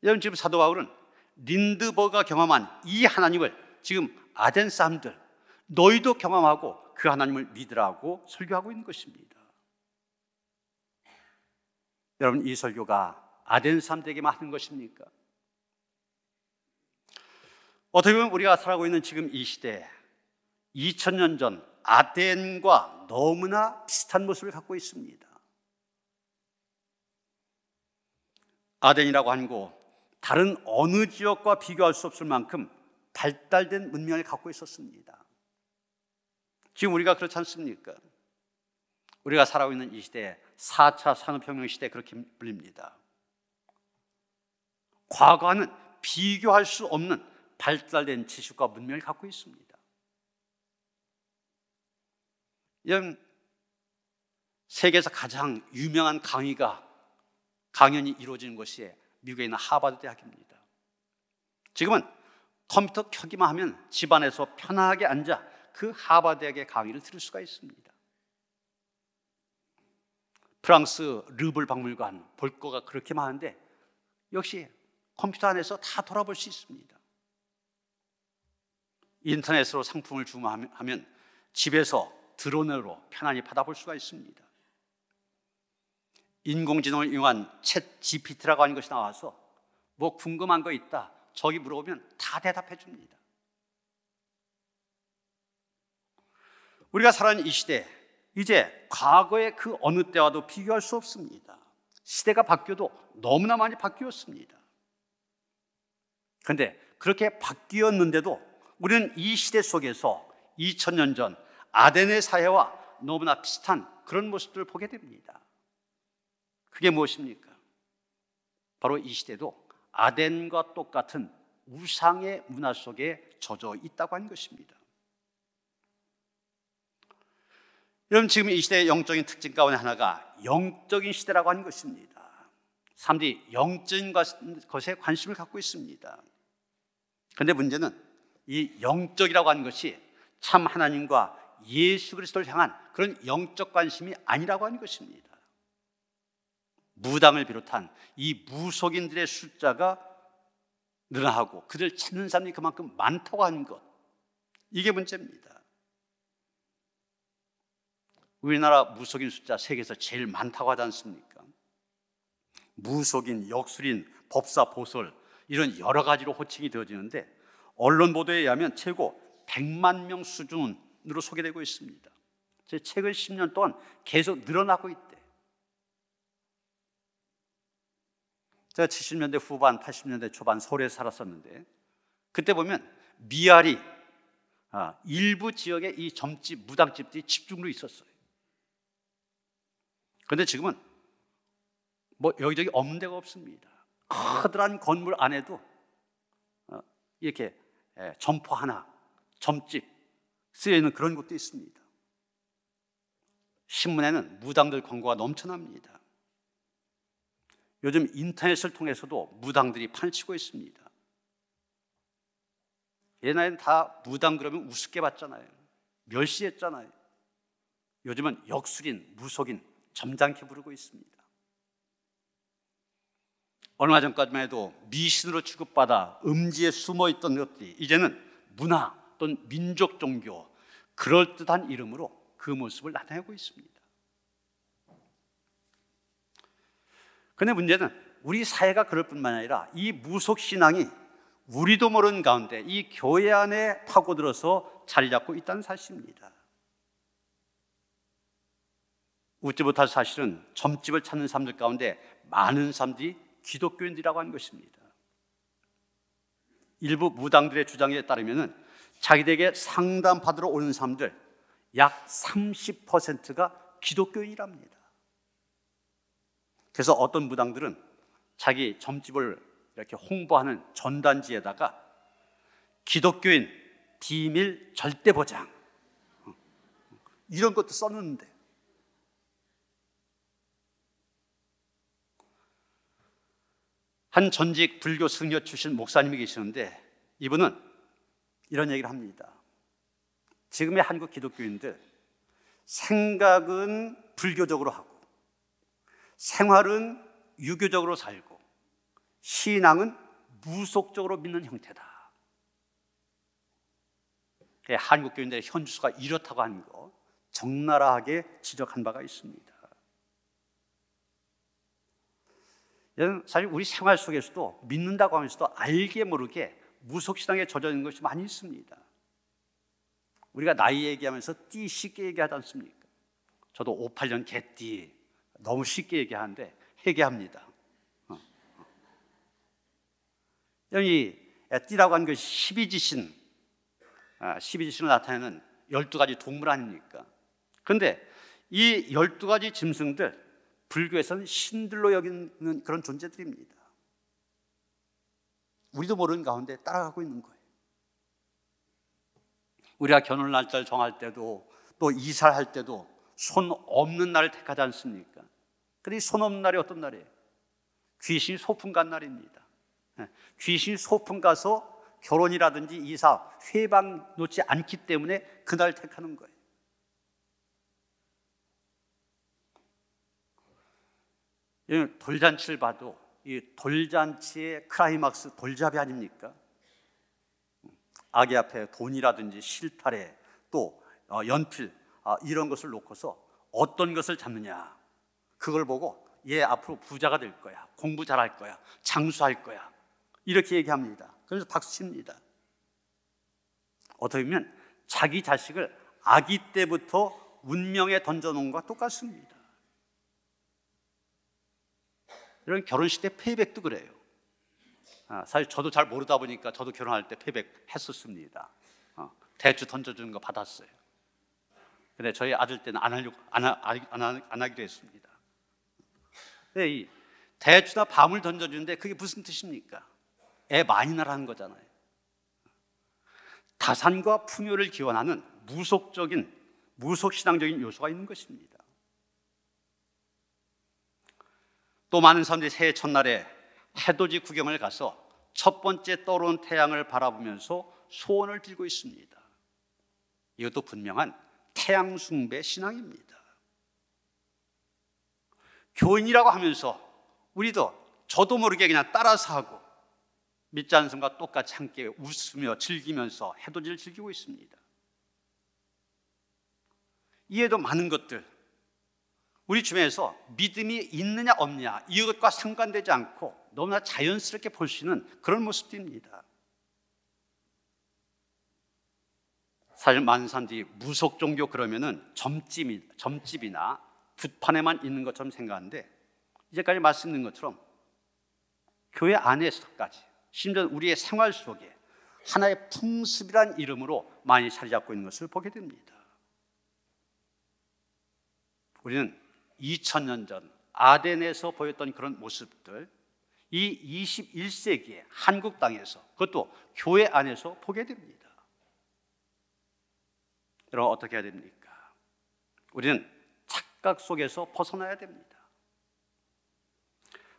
여러분, 지금 사도 바울은 린드버그가 경험한 이 하나님을 지금 아덴 사람들, 너희도 경험하고 그 하나님을 믿으라고 설교하고 있는 것입니다. 여러분, 이 설교가 아덴 사람들에게만 하는 것입니까? 어떻게 보면 우리가 살아가고 있는 지금 이 시대, 2000년 전 아덴과 너무나 비슷한 모습을 갖고 있습니다. 아덴이라고 하는 곳, 다른 어느 지역과 비교할 수 없을 만큼 발달된 문명을 갖고 있었습니다. 지금 우리가 그렇지 않습니까? 우리가 살아가고 있는 이 시대에 4차 산업혁명 시대 그렇게 불립니다. 과거와는 비교할 수 없는 발달된 지식과 문명을 갖고 있습니다. 세계에서 가장 유명한 강연이 이루어지는 곳이 미국에 있는 하버드 대학입니다. 지금은 컴퓨터 켜기만 하면 집안에서 편하게 앉아 그 하버드 대학의 강의를 들을 수가 있습니다. 프랑스 르블 박물관 볼 거가 그렇게 많은데 역시 컴퓨터 안에서 다 돌아볼 수 있습니다. 인터넷으로 상품을 주문하면 집에서 드론으로 편안히 받아볼 수가 있습니다. 인공지능을 이용한 챗 GPT라고 하는 것이 나와서 뭐 궁금한 거 있다 저기 물어보면 다 대답해 줍니다. 우리가 살아가는 이 시대, 이제 과거의 그 어느 때와도 비교할 수 없습니다. 시대가 바뀌어도 너무나 많이 바뀌었습니다. 그런데 그렇게 바뀌었는데도 우리는 이 시대 속에서 2000년 전 아덴의 사회와 너무나 비슷한 그런 모습들을 보게 됩니다. 그게 무엇입니까? 바로 이 시대도 아덴과 똑같은 우상의 문화 속에 젖어 있다고 하는 것입니다. 여러분, 지금 이 시대의 영적인 특징 가운데 하나가 영적인 시대라고 하는 것입니다. 사람들이 영적인 것에 관심을 갖고 있습니다. 그런데 문제는 이 영적이라고 하는 것이 참 하나님과 예수 그리스도를 향한 그런 영적 관심이 아니라고 하는 것입니다. 무당을 비롯한 이 무속인들의 숫자가 늘어나고 그들 찾는 사람이 그만큼 많다고 하는 것, 이게 문제입니다. 우리나라 무속인 숫자 세계에서 제일 많다고 하지 않습니까? 무속인, 역술인, 법사, 보솔 이런 여러 가지로 호칭이 되어지는데 언론 보도에 의하면 최고 100만 명 수준으로 소개되고 있습니다. 최근 10년 동안 계속 늘어나고 있대. 제가 70년대 후반, 80년대 초반 서울에 살았었는데 그때 보면 미아리 일부 지역에 이 점집, 무당집들이 집중으로 있었어요. 그런데 지금은 뭐 여기저기 없는 데가 없습니다. 커다란 건물 안에도 이렇게 점포 하나, 점집 쓰여있는 그런 곳도 있습니다. 신문에는 무당들 광고가 넘쳐납니다. 요즘 인터넷을 통해서도 무당들이 판을 치고 있습니다. 옛날에는 다 무당 그러면 우습게 봤잖아요. 멸시했잖아요. 요즘은 역술인, 무속인 점잖게 부르고 있습니다. 얼마 전까지만 해도 미신으로 취급받아 음지에 숨어있던 것들이 이제는 문화 또는 민족 종교 그럴듯한 이름으로 그 모습을 나타내고 있습니다. 그런데 문제는 우리 사회가 그럴 뿐만 아니라 이 무속신앙이 우리도 모르는 가운데 이 교회 안에 파고들어서 자리 잡고 있다는 사실입니다. 웃지 못할 사실은 점집을 찾는 사람들 가운데 많은 사람들이 기독교인들이라고 하는 것입니다. 일부 무당들의 주장에 따르면 자기들에게 상담받으러 오는 사람들 약 30%가 기독교인이랍니다. 그래서 어떤 무당들은 자기 점집을 이렇게 홍보하는 전단지에다가 기독교인 비밀 절대 보장 이런 것도 써놓는데 한 전직 불교 승려 출신 목사님이 계시는데 이분은 이런 얘기를 합니다. 지금의 한국 기독교인들 생각은 불교적으로 하고 생활은 유교적으로 살고 신앙은 무속적으로 믿는 형태다. 한국 교인들의 현주소가 이렇다고 하는 거 적나라하게 지적한 바가 있습니다. 사실 우리 생활 속에서도 믿는다고 하면서도 알게 모르게 무속신앙에 젖어 있는 것이 많이 있습니다. 우리가 나이 얘기하면서 띠 쉽게 얘기하지 않습니까? 저도 58년 개띠 너무 쉽게 얘기하는데 회개합니다. 여기 띠라고 하는 것이 12지신, 12지신을 나타내는 12가지 동물 아닙니까? 그런데 이 12가지 짐승들 불교에서는 신들로 여기는 그런 존재들입니다. 우리도 모르는 가운데 따라가고 있는 거예요. 우리가 결혼 날짜를 정할 때도 또 이사를 할 때도 손 없는 날을 택하지 않습니까? 근데 이 손 없는 날이 어떤 날이에요? 귀신이 소풍 간 날입니다. 귀신이 소풍 가서 결혼이라든지 이사, 회방 놓지 않기 때문에 그날 택하는 거예요. 돌잔치를 봐도 이 돌잔치의 클라이막스 돌잡이 아닙니까? 아기 앞에 돈이라든지 실타래 또 연필 이런 것을 놓고서 어떤 것을 잡느냐, 그걸 보고 얘 앞으로 부자가 될 거야, 공부 잘할 거야, 장수할 거야, 이렇게 얘기합니다. 그래서 박수 칩니다. 어떻게 보면 자기 자식을 아기 때부터 운명에 던져놓은 것과 똑같습니다. 이런 결혼식 때 페이백도 그래요. 사실 저도 잘 모르다 보니까 저도 결혼할 때 페이백 했었습니다. 대추 던져주는 거 받았어요. 근데 저희 아들 때는 안 하기로 했습니다. 근데 이 대추나 밤을 던져주는데 그게 무슨 뜻입니까? 애 많이 나라는 거잖아요. 다산과 풍요를 기원하는 무속신앙적인 요소가 있는 것입니다. 또 많은 사람들이 새해 첫날에 해돋이 구경을 가서 첫 번째 떠오르는 태양을 바라보면서 소원을 빌고 있습니다. 이것도 분명한 태양 숭배 신앙입니다. 교인이라고 하면서 저도 모르게 그냥 따라서 하고 믿지 않는 사람과 똑같이 함께 웃으며 즐기면서 해돋이를 즐기고 있습니다. 이에도 많은 것들, 우리 주변에서 믿음이 있느냐 없느냐 이것과 상관되지 않고 너무나 자연스럽게 볼 수 있는 그런 모습들입니다. 사실 많은 사람들이 무속 종교 그러면은 점집이나 붓판에만 있는 것처럼 생각하는데, 이제까지 말씀드린 것처럼 교회 안에서까지 심지어 우리의 생활 속에 하나의 풍습이란 이름으로 많이 자리 잡고 있는 것을 보게 됩니다. 우리는 2000년 전 아덴에서 보였던 그런 모습들, 이 21세기의 한국 땅에서, 그것도 교회 안에서 보게 됩니다. 여러분, 어떻게 해야 됩니까? 우리는 착각 속에서 벗어나야 됩니다.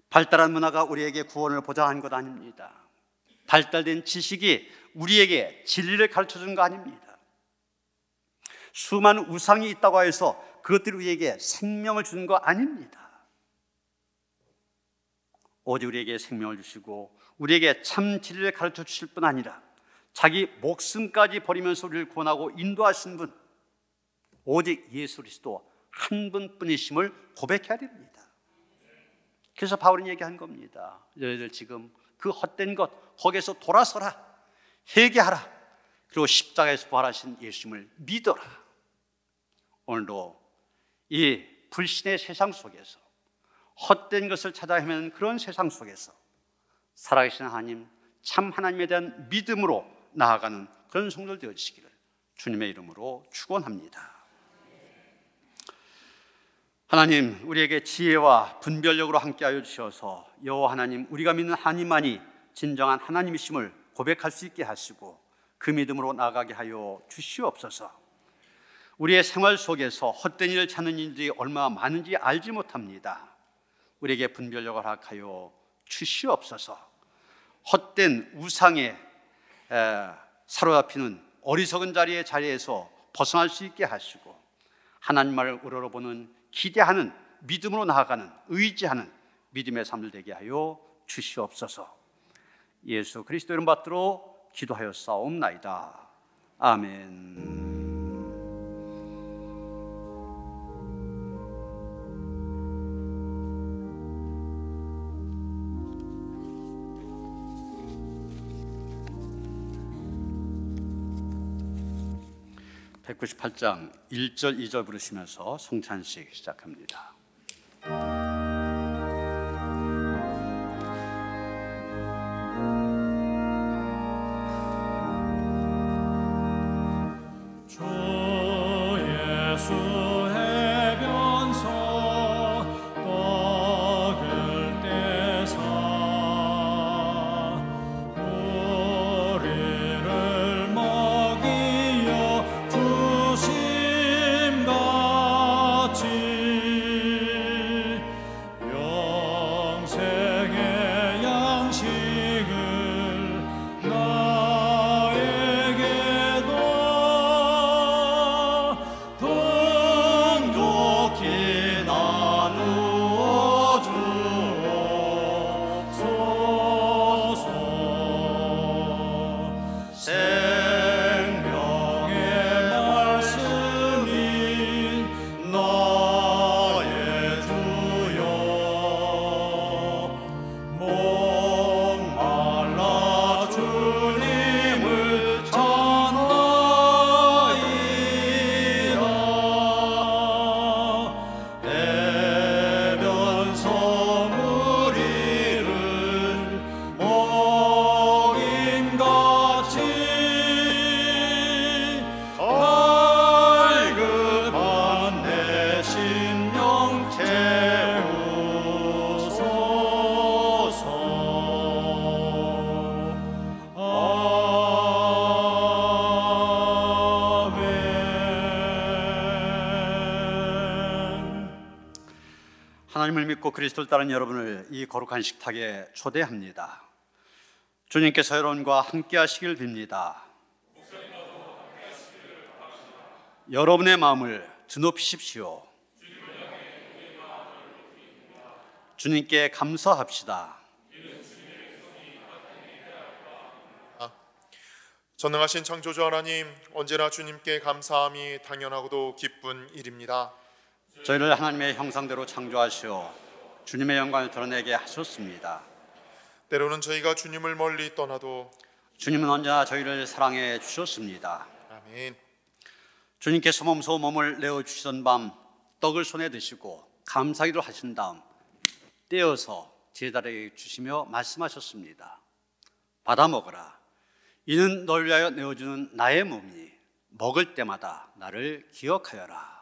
발달한 문화가 우리에게 구원을 보장하는 것 아닙니다. 발달된 지식이 우리에게 진리를 가르쳐주는 거 아닙니다. 수많은 우상이 있다고 해서 그것들이 우리에게 생명을 주는 거 아닙니다. 오직 우리에게 생명을 주시고 우리에게 참 진리를 가르쳐 주실 뿐 아니라 자기 목숨까지 버리면서 우리를 구원하고 인도하신 분, 오직 예수 그리스도 한 분뿐이심을 고백해야 됩니다. 그래서 바울은 얘기한 겁니다. 너희들 지금 그 헛된 것 거기에서 돌아서라, 회개하라, 그리고 십자가에서 부활하신 예수님을 믿어라. 오늘도 이 불신의 세상 속에서, 헛된 것을 찾아 헤매는 그런 세상 속에서 살아계신 하나님, 참 하나님에 대한 믿음으로 나아가는 그런 성도들 되어주시기를 주님의 이름으로 축원합니다. 하나님, 우리에게 지혜와 분별력으로 함께하여 주셔서 여호와 하나님, 우리가 믿는 하나님만이 진정한 하나님이심을 고백할 수 있게 하시고 그 믿음으로 나아가게 하여 주시옵소서. 우리의 생활 속에서 헛된 일을 찾는 일들이 얼마나 많은지 알지 못합니다. 우리에게 분별력을 허락하여 주시옵소서. 헛된 우상에 사로잡히는 어리석은 자리에서 벗어날 수 있게 하시고 하나님 말을 우러러보는, 기대하는, 믿음으로 나아가는, 의지하는 믿음의 삶을 되게 하여 주시옵소서. 예수 그리스도 이름 받들어 기도하여 싸움나이다. 아멘. (198장) 1절 2절 부르시면서 성찬식 시작합니다. 주 예수 해변서 떡을 떼사 우리를 먹이어 주심과 하나님을 믿고 그리스도를 따르는 여러분을 이 거룩한 식탁에 초대합니다. 주님께서 여러분과 함께 하시길 빕니다. 여러분의 마음을 드높이십시오. 주님께 감사합시다. 전능하신 창조주 하나님, 언제나 주님께 감사함이 당연하고도 기쁜 일입니다. 저희를 하나님의 형상대로 창조하시어 주님의 영광을 드러내게 하셨습니다. 때로는 저희가 주님을 멀리 떠나도 주님은 언제나 저희를 사랑해 주셨습니다. 아멘. 주님께서 몸소 몸을 내어주시던 밤 떡을 손에 드시고 감사기도 하신 다음 떼어서 제자들에게 주시며 말씀하셨습니다. 받아 먹어라. 이는 널 위하여 내어주는 나의 몸이니 먹을 때마다 나를 기억하여라.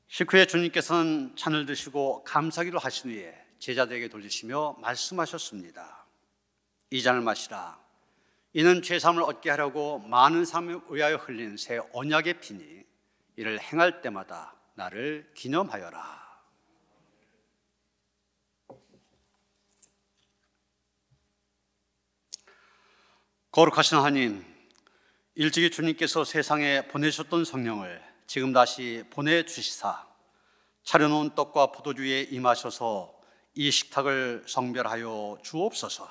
식후에 주님께서는 잔을 드시고 감사기도 하신 후에 제자들에게 돌리시며 말씀하셨습니다. 이 잔을 마시라. 이는 죄사함을 얻게 하려고 많은 사람을 위하여 흘린 새 언약의 피니 이를 행할 때마다 나를 기념하여라. 거룩하신 하나님, 일찍이 주님께서 세상에 보내셨던 성령을 지금 다시 보내주시사 차려놓은 떡과 포도주 위에 임하셔서 이 식탁을 성별하여 주옵소서.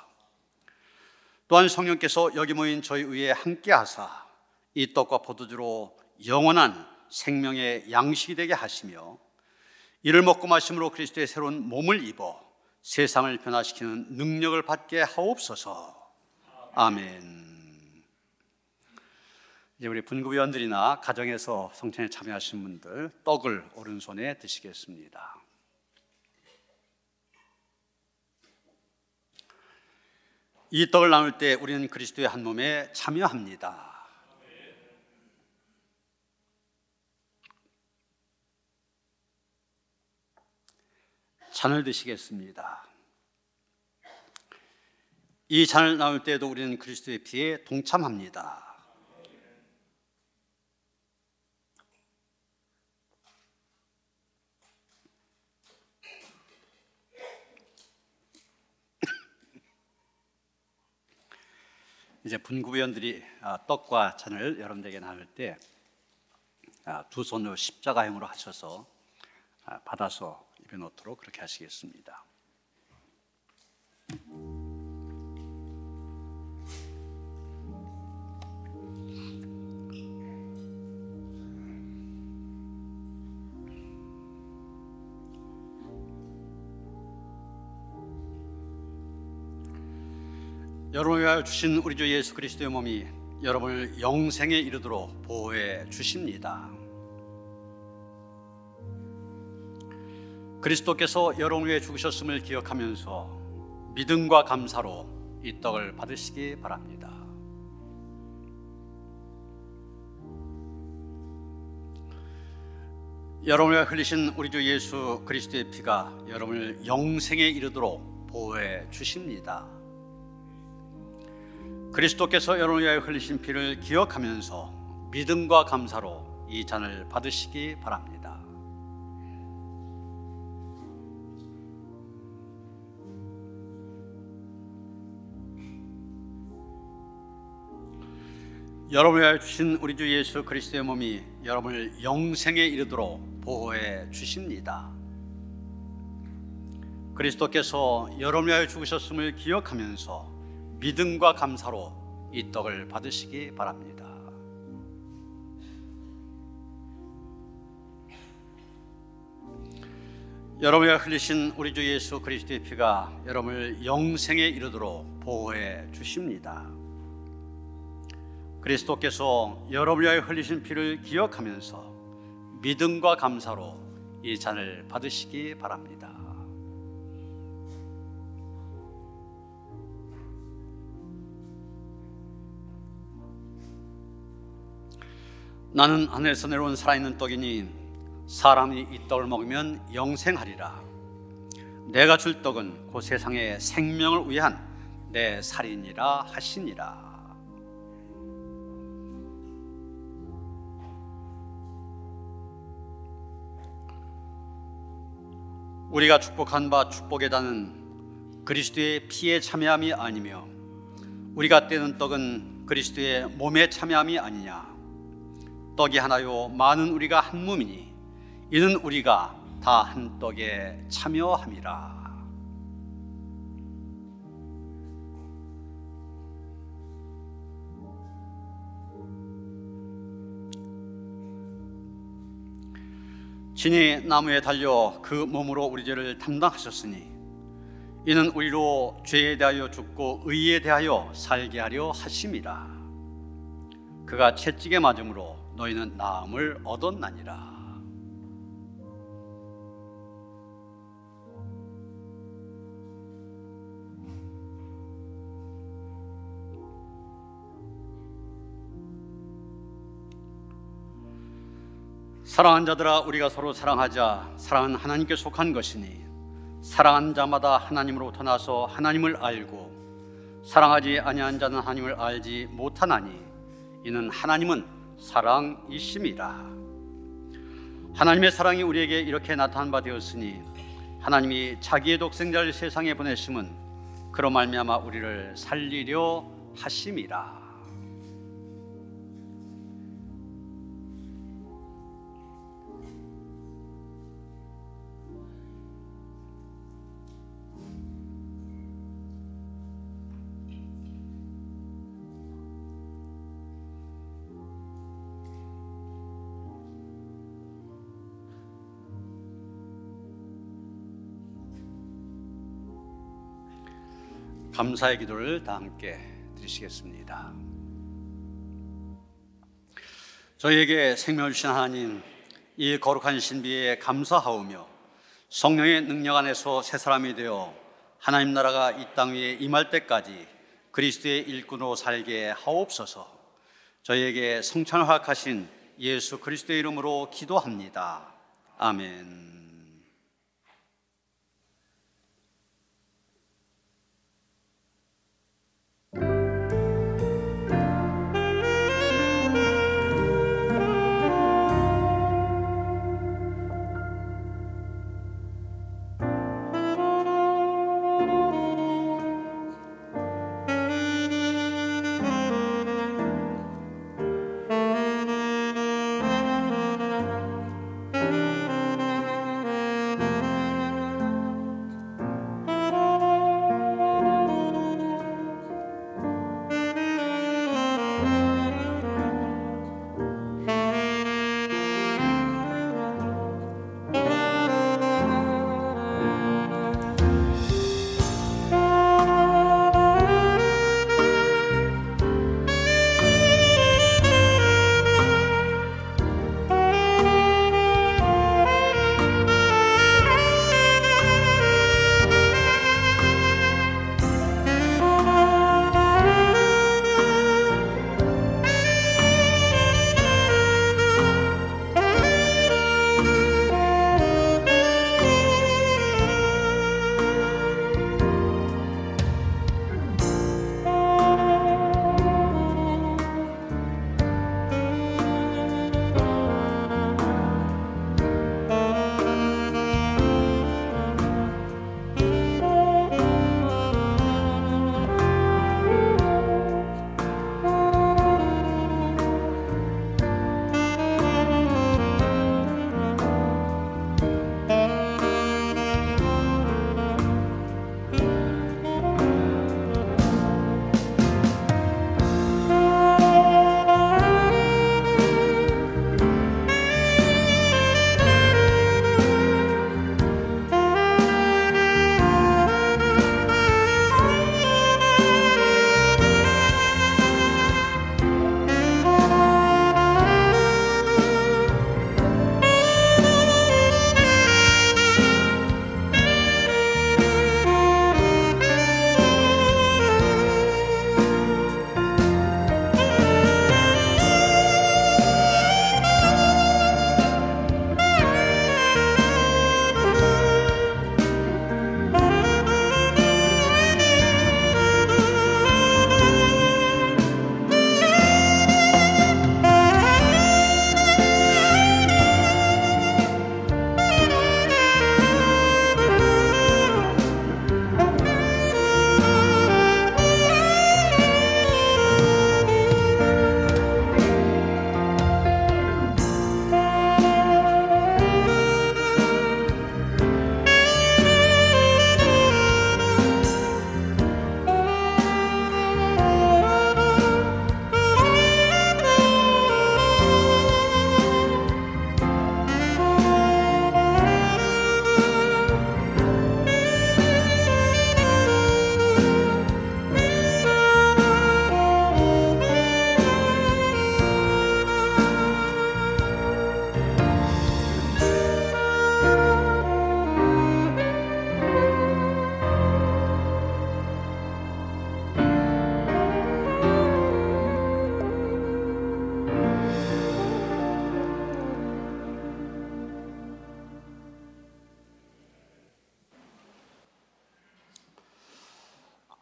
또한 성령께서 여기 모인 저희 위에 함께하사 이 떡과 포도주로 영원한 생명의 양식이 되게 하시며 이를 먹고 마심으로 그리스도의 새로운 몸을 입어 세상을 변화시키는 능력을 받게 하옵소서. 아멘. 이제 우리 분구위원들이나 가정에서 성찬에 참여하신 분들 떡을 오른손에 드시겠습니다. 이 떡을 나눌 때 우리는 그리스도의 한 몸에 참여합니다. 잔을 드시겠습니다. 이 잔을 나눌 때에도 우리는 그리스도의 피에 동참합니다. 이제 분구위원들이 떡과 잔을 여러분들에게 나눌 때 두 손으로 십자가형으로 하셔서 받아서 입에 넣도록 그렇게 하시겠습니다. 여러분을 위하여 주신 우리 주 예수 그리스도의 몸이 여러분을 영생에 이르도록 보호해 주십니다. 그리스도께서 여러분을 위해 죽으셨음을 기억하면서 믿음과 감사로 이 떡을 받으시기 바랍니다. 여러분을 위해 흘리신 우리 주 예수 그리스도의 피가 여러분을 영생에 이르도록 보호해 주십니다. 그리스도께서 여러분을 위하여 흘리신 피를 기억하면서 믿음과 감사로 이 잔을 받으시기 바랍니다. 여러분을 위하여 주신 우리 주 예수 그리스도의 몸이 여러분을 영생에 이르도록 보호해 주십니다. 그리스도께서 여러분을 위하여 죽으셨음을 기억하면서 믿음과 감사로 이 떡을 받으시기 바랍니다. 여러분이 흘리신 우리 주 예수 그리스도의 피가 여러분을 영생에 이르도록 보호해 주십니다. 그리스도께서 여러분을 위하여 흘리신 피를 기억하면서 믿음과 감사로 이 잔을 받으시기 바랍니다. 나는 하늘에서 내려온 살아있는 떡이니 사람이 이 떡을 먹으면 영생하리라. 내가 줄 떡은 그 세상의 생명을 위한 내 살이니라 하시니라. 우리가 축복한 바 축복의 단은 그리스도의 피에 참여함이 아니며 우리가 떼는 떡은 그리스도의 몸에 참여함이 아니냐. 떡이 하나요 많은 우리가 한 몸이니 이는 우리가 다 한 떡에 참여함이라. 친히 나무에 달려 그 몸으로 우리 죄를 담당하셨으니 이는 우리로 죄에 대하여 죽고 의에 대하여 살게 하려 하심이라. 그가 채찍에 맞음으로 너희는 나음을 얻었나니라. 사랑하는 자들아, 우리가 서로 사랑하자. 사랑은 하나님께 속한 것이니 사랑하는 자마다 하나님으로부터 나서 하나님을 알고 사랑하지 아니한 자는 하나님을 알지 못하나니 이는 하나님은 사랑이심이라. 하나님의 사랑이 우리에게 이렇게 나타난 바 되었으니 하나님이 자기의 독생자를 세상에 보내심은 그로 말미암아 우리를 살리려 하심이라. 감사의 기도를 다 함께 드리시겠습니다. 저희에게 생명을 주신 하나님, 이 거룩한 신비에 감사하오며 성령의 능력 안에서 새 사람이 되어 하나님 나라가 이 땅 위에 임할 때까지 그리스도의 일꾼으로 살게 하옵소서. 저희에게 성찬을 허락하신 예수 그리스도의 이름으로 기도합니다. 아멘.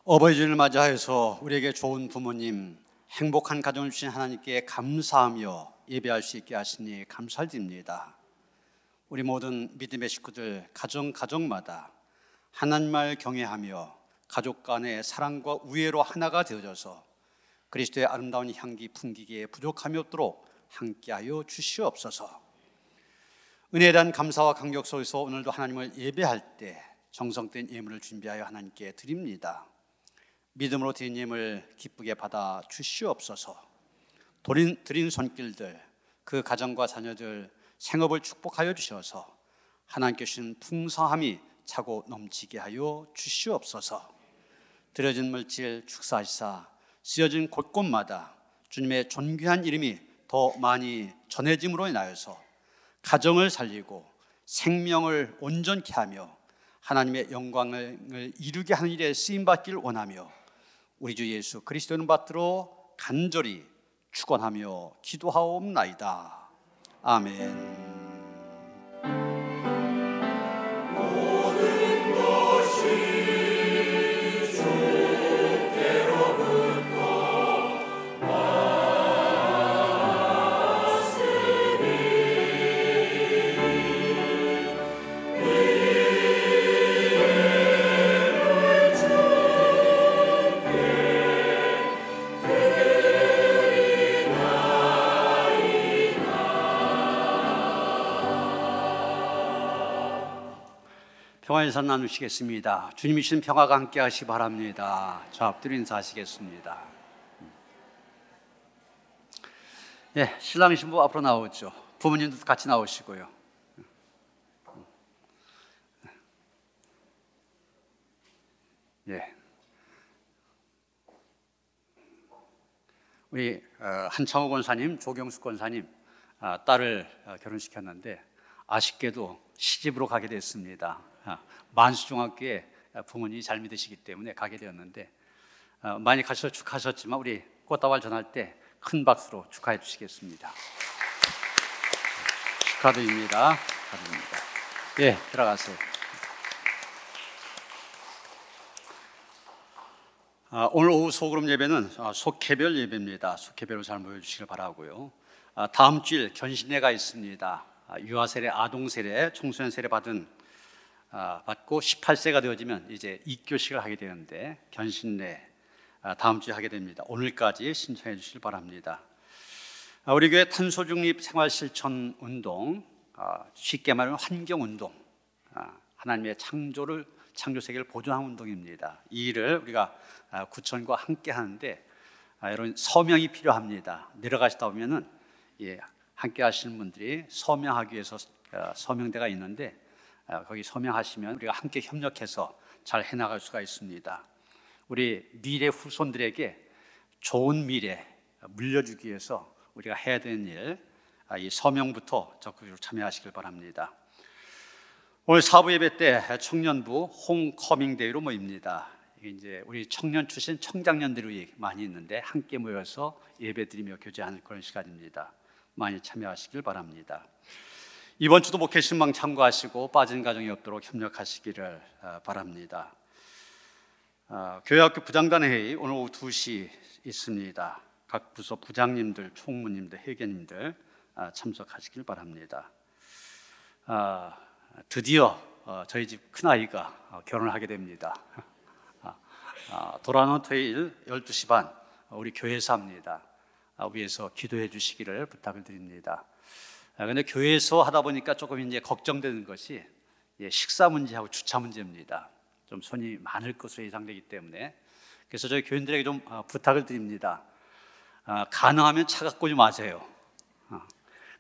어버이주를 맞이하여서 우리에게 좋은 부모님, 행복한 가정을 주신 하나님께 감사하며 예배할 수 있게 하시니 감사드립니다. 우리 모든 믿음의 식구들 가정마다 하나님을 경외하며 가족 간의 사랑과 우애로 하나가 되어져서 그리스도의 아름다운 향기 풍기기에 부족함이 없도록 함께하여 주시옵소서. 은혜에 대한 감사와 감격 속에서 오늘도 하나님을 예배할 때 정성된 예물을 준비하여 하나님께 드립니다. 믿음으로 드린 예물 기쁘게 받아 주시옵소서. 드린 손길들, 그 가정과 자녀들 생업을 축복하여 주셔서 하나님께 주신 풍성함이 차고 넘치게 하여 주시옵소서. 드려진 물질 축사하시사 쓰여진 곳곳마다 주님의 존귀한 이름이 더 많이 전해짐으로 인하여서 가정을 살리고 생명을 온전케 하며 하나님의 영광을 이루게 하는 일에 쓰임받기를 원하며 우리 주 예수 그리스도는 받들어 간절히 축원하며 기도하옵나이다. 아멘. 평화의 인사 나누시겠습니다. 주님이 주신 평화가 함께 하시기 바랍니다. 저 앞뒤로 인사하시겠습니다. 예, 신랑 신부 앞으로 나오죠. 부모님도 같이 나오시고요. 예, 우리 한창호 권사님, 조경숙 권사님 딸을 결혼시켰는데 아쉽게도 시집으로 가게 됐습니다. 만수중학교에 부모님이 잘 믿으시기 때문에 가게 되었는데 많이 가셔서 축하하셨지만 우리 꽃다발 전할 때 큰 박수로 축하해 주시겠습니다. 축하드립니다. 축하드립니다. 예, 들어가세요. 오늘 오후 소그룹 예배는 속회별 예배입니다. 속회별로 잘 모여주시길 바라고요. 다음 주일 견신회가 있습니다. 유아 세례, 아동 세례, 청소년 세례 받고 18세가 되어지면 이제 입교식을 하게 되는데 견신회 다음 주에 하게 됩니다. 오늘까지 신청해 주시길 바랍니다. 우리 교회 탄소중립 생활실천 운동, 쉽게 말하면 환경운동, 하나님의 창조 세계를 보존하는 운동입니다. 이 일을 우리가 구천과 함께 하는데 여러분 서명이 필요합니다. 내려가시다 보면은 함께 하시는 분들이 서명하기 위해서 서명대가 있는데 거기 서명하시면 우리가 함께 협력해서 잘 해나갈 수가 있습니다. 우리 미래 후손들에게 좋은 미래 물려주기 위해서 우리가 해야 되는 일, 이 서명부터 적극적으로 참여하시길 바랍니다. 오늘 사부 예배 때 청년부 홈커밍 데이로 모입니다. 이제 우리 청년 출신 청장년들이 많이 있는데 함께 모여서 예배드리며 교제하는 그런 시간입니다. 많이 참여하시길 바랍니다. 이번 주도 목회 신방 참고하시고 빠진 가정이 없도록 협력하시기를 바랍니다. 교회학교 부장단 회의 오늘 오후 2시 있습니다. 각 부서 부장님들, 총무님들, 회계님들 참석하시길 바랍니다. 드디어 저희 집 큰아이가 결혼을 하게 됩니다. 돌아오는 토요일 12시 반 우리 교회에서 합니다. 위에서 기도해 주시기를 부탁을 드립니다. 그런데 교회에서 하다 보니까 조금 이제 걱정되는 것이 식사 문제하고 주차 문제입니다. 좀 손이 많을 것으로 예상되기 때문에 그래서 저희 교인들에게 좀 부탁을 드립니다. 가능하면 차 갖고 오지 마세요.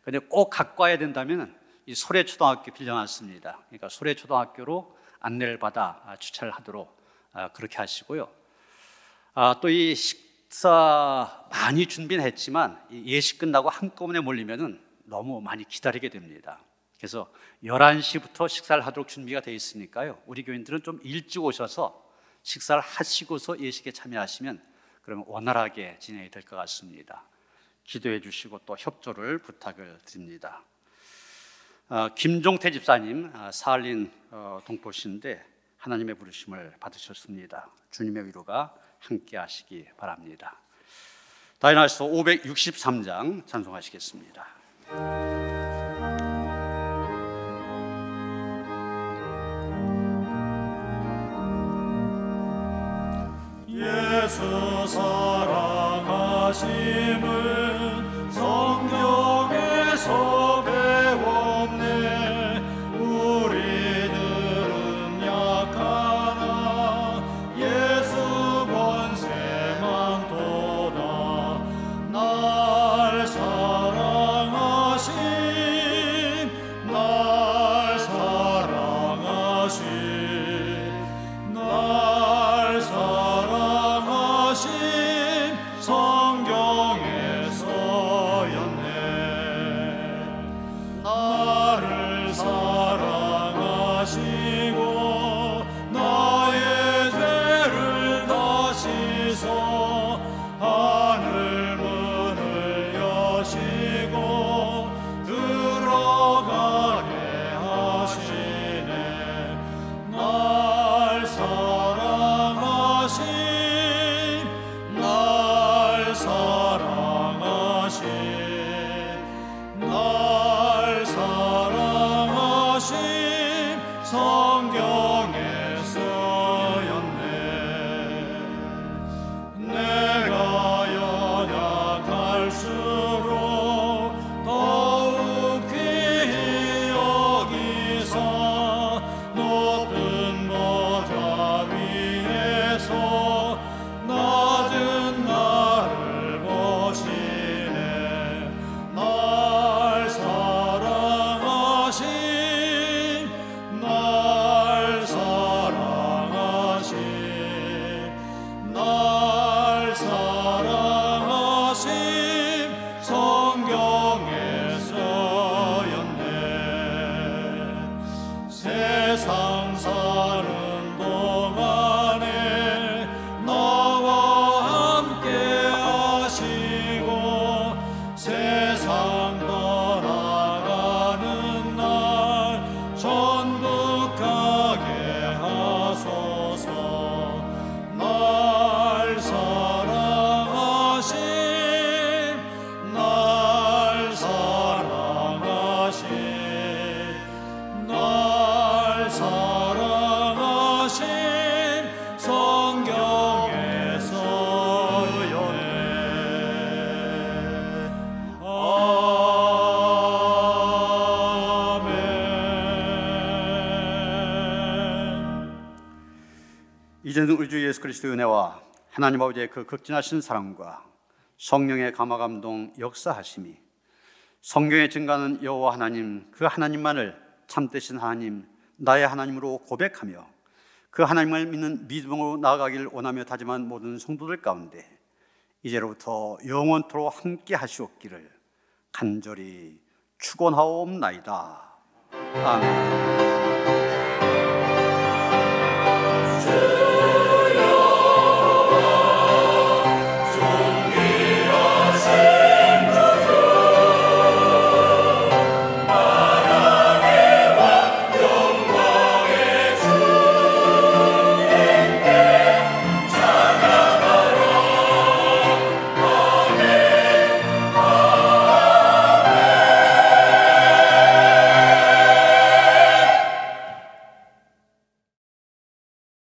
그런데 꼭 갖고 와야 된다면 이 소래초등학교 빌려놨습니다. 그러니까 소래초등학교로 안내를 받아 주차를 하도록 그렇게 하시고요. 또 이 식사 많이 준비는 했지만 예식 끝나고 한꺼번에 몰리면은 너무 많이 기다리게 됩니다. 그래서 11시부터 식사를 하도록 준비가 되어 있으니까요. 우리 교인들은 좀 일찍 오셔서 식사를 하시고서 예식에 참여하시면 그러면 원활하게 진행이 될 것 같습니다. 기도해 주시고 또 협조를 부탁을 드립니다. 김종태 집사님 사할린 동포신데 하나님의 부르심을 받으셨습니다. 주님의 위로가 함께 하시기 바랍니다. 다이나서 563장 찬송하시겠습니다. 예수 사랑하심을 성경에서 배웠네. 우리들은 약하나 예수 권세만 도다. 날 사랑하심 날 사랑하심 날 사랑하심 성경에 써였네. 나를 사랑하시고 나의 죄를 다 씻어 하늘 문을 여시고 들어가게 하시네. 날 사랑하심 날 사랑하심 날 사랑하심 성경에 써였네. 내가 연약할수록 더욱 귀히 여기사 높은 보좌 위에서 낮은 나를 보시네. 날 사랑하심 날 사랑하심 날 사랑하심 성경에 써였네. 세상 사는 동안에 나와 함께 하시고 세상 떠나가는 날 전복하게 하소서. 날 사랑하심 날 사랑하심 날 사랑하심 성경에 써였네. 아멘. 이제는 우리 주 예수 그리스도의 은혜와 하나님 아버지의 그 극진하신 사랑과 성령의 감화 감동 역사하심이 성경에 증가하는 여호와 하나님, 그 하나님만을 참되신 하나님, 나의 하나님으로 고백하며 그 하나님을 믿는 믿음으로 나아가기를 원하며 다짐한 모든 성도들 가운데 이제로부터 영원토록 함께 하시옵기를 간절히 축원하옵나이다. 아멘.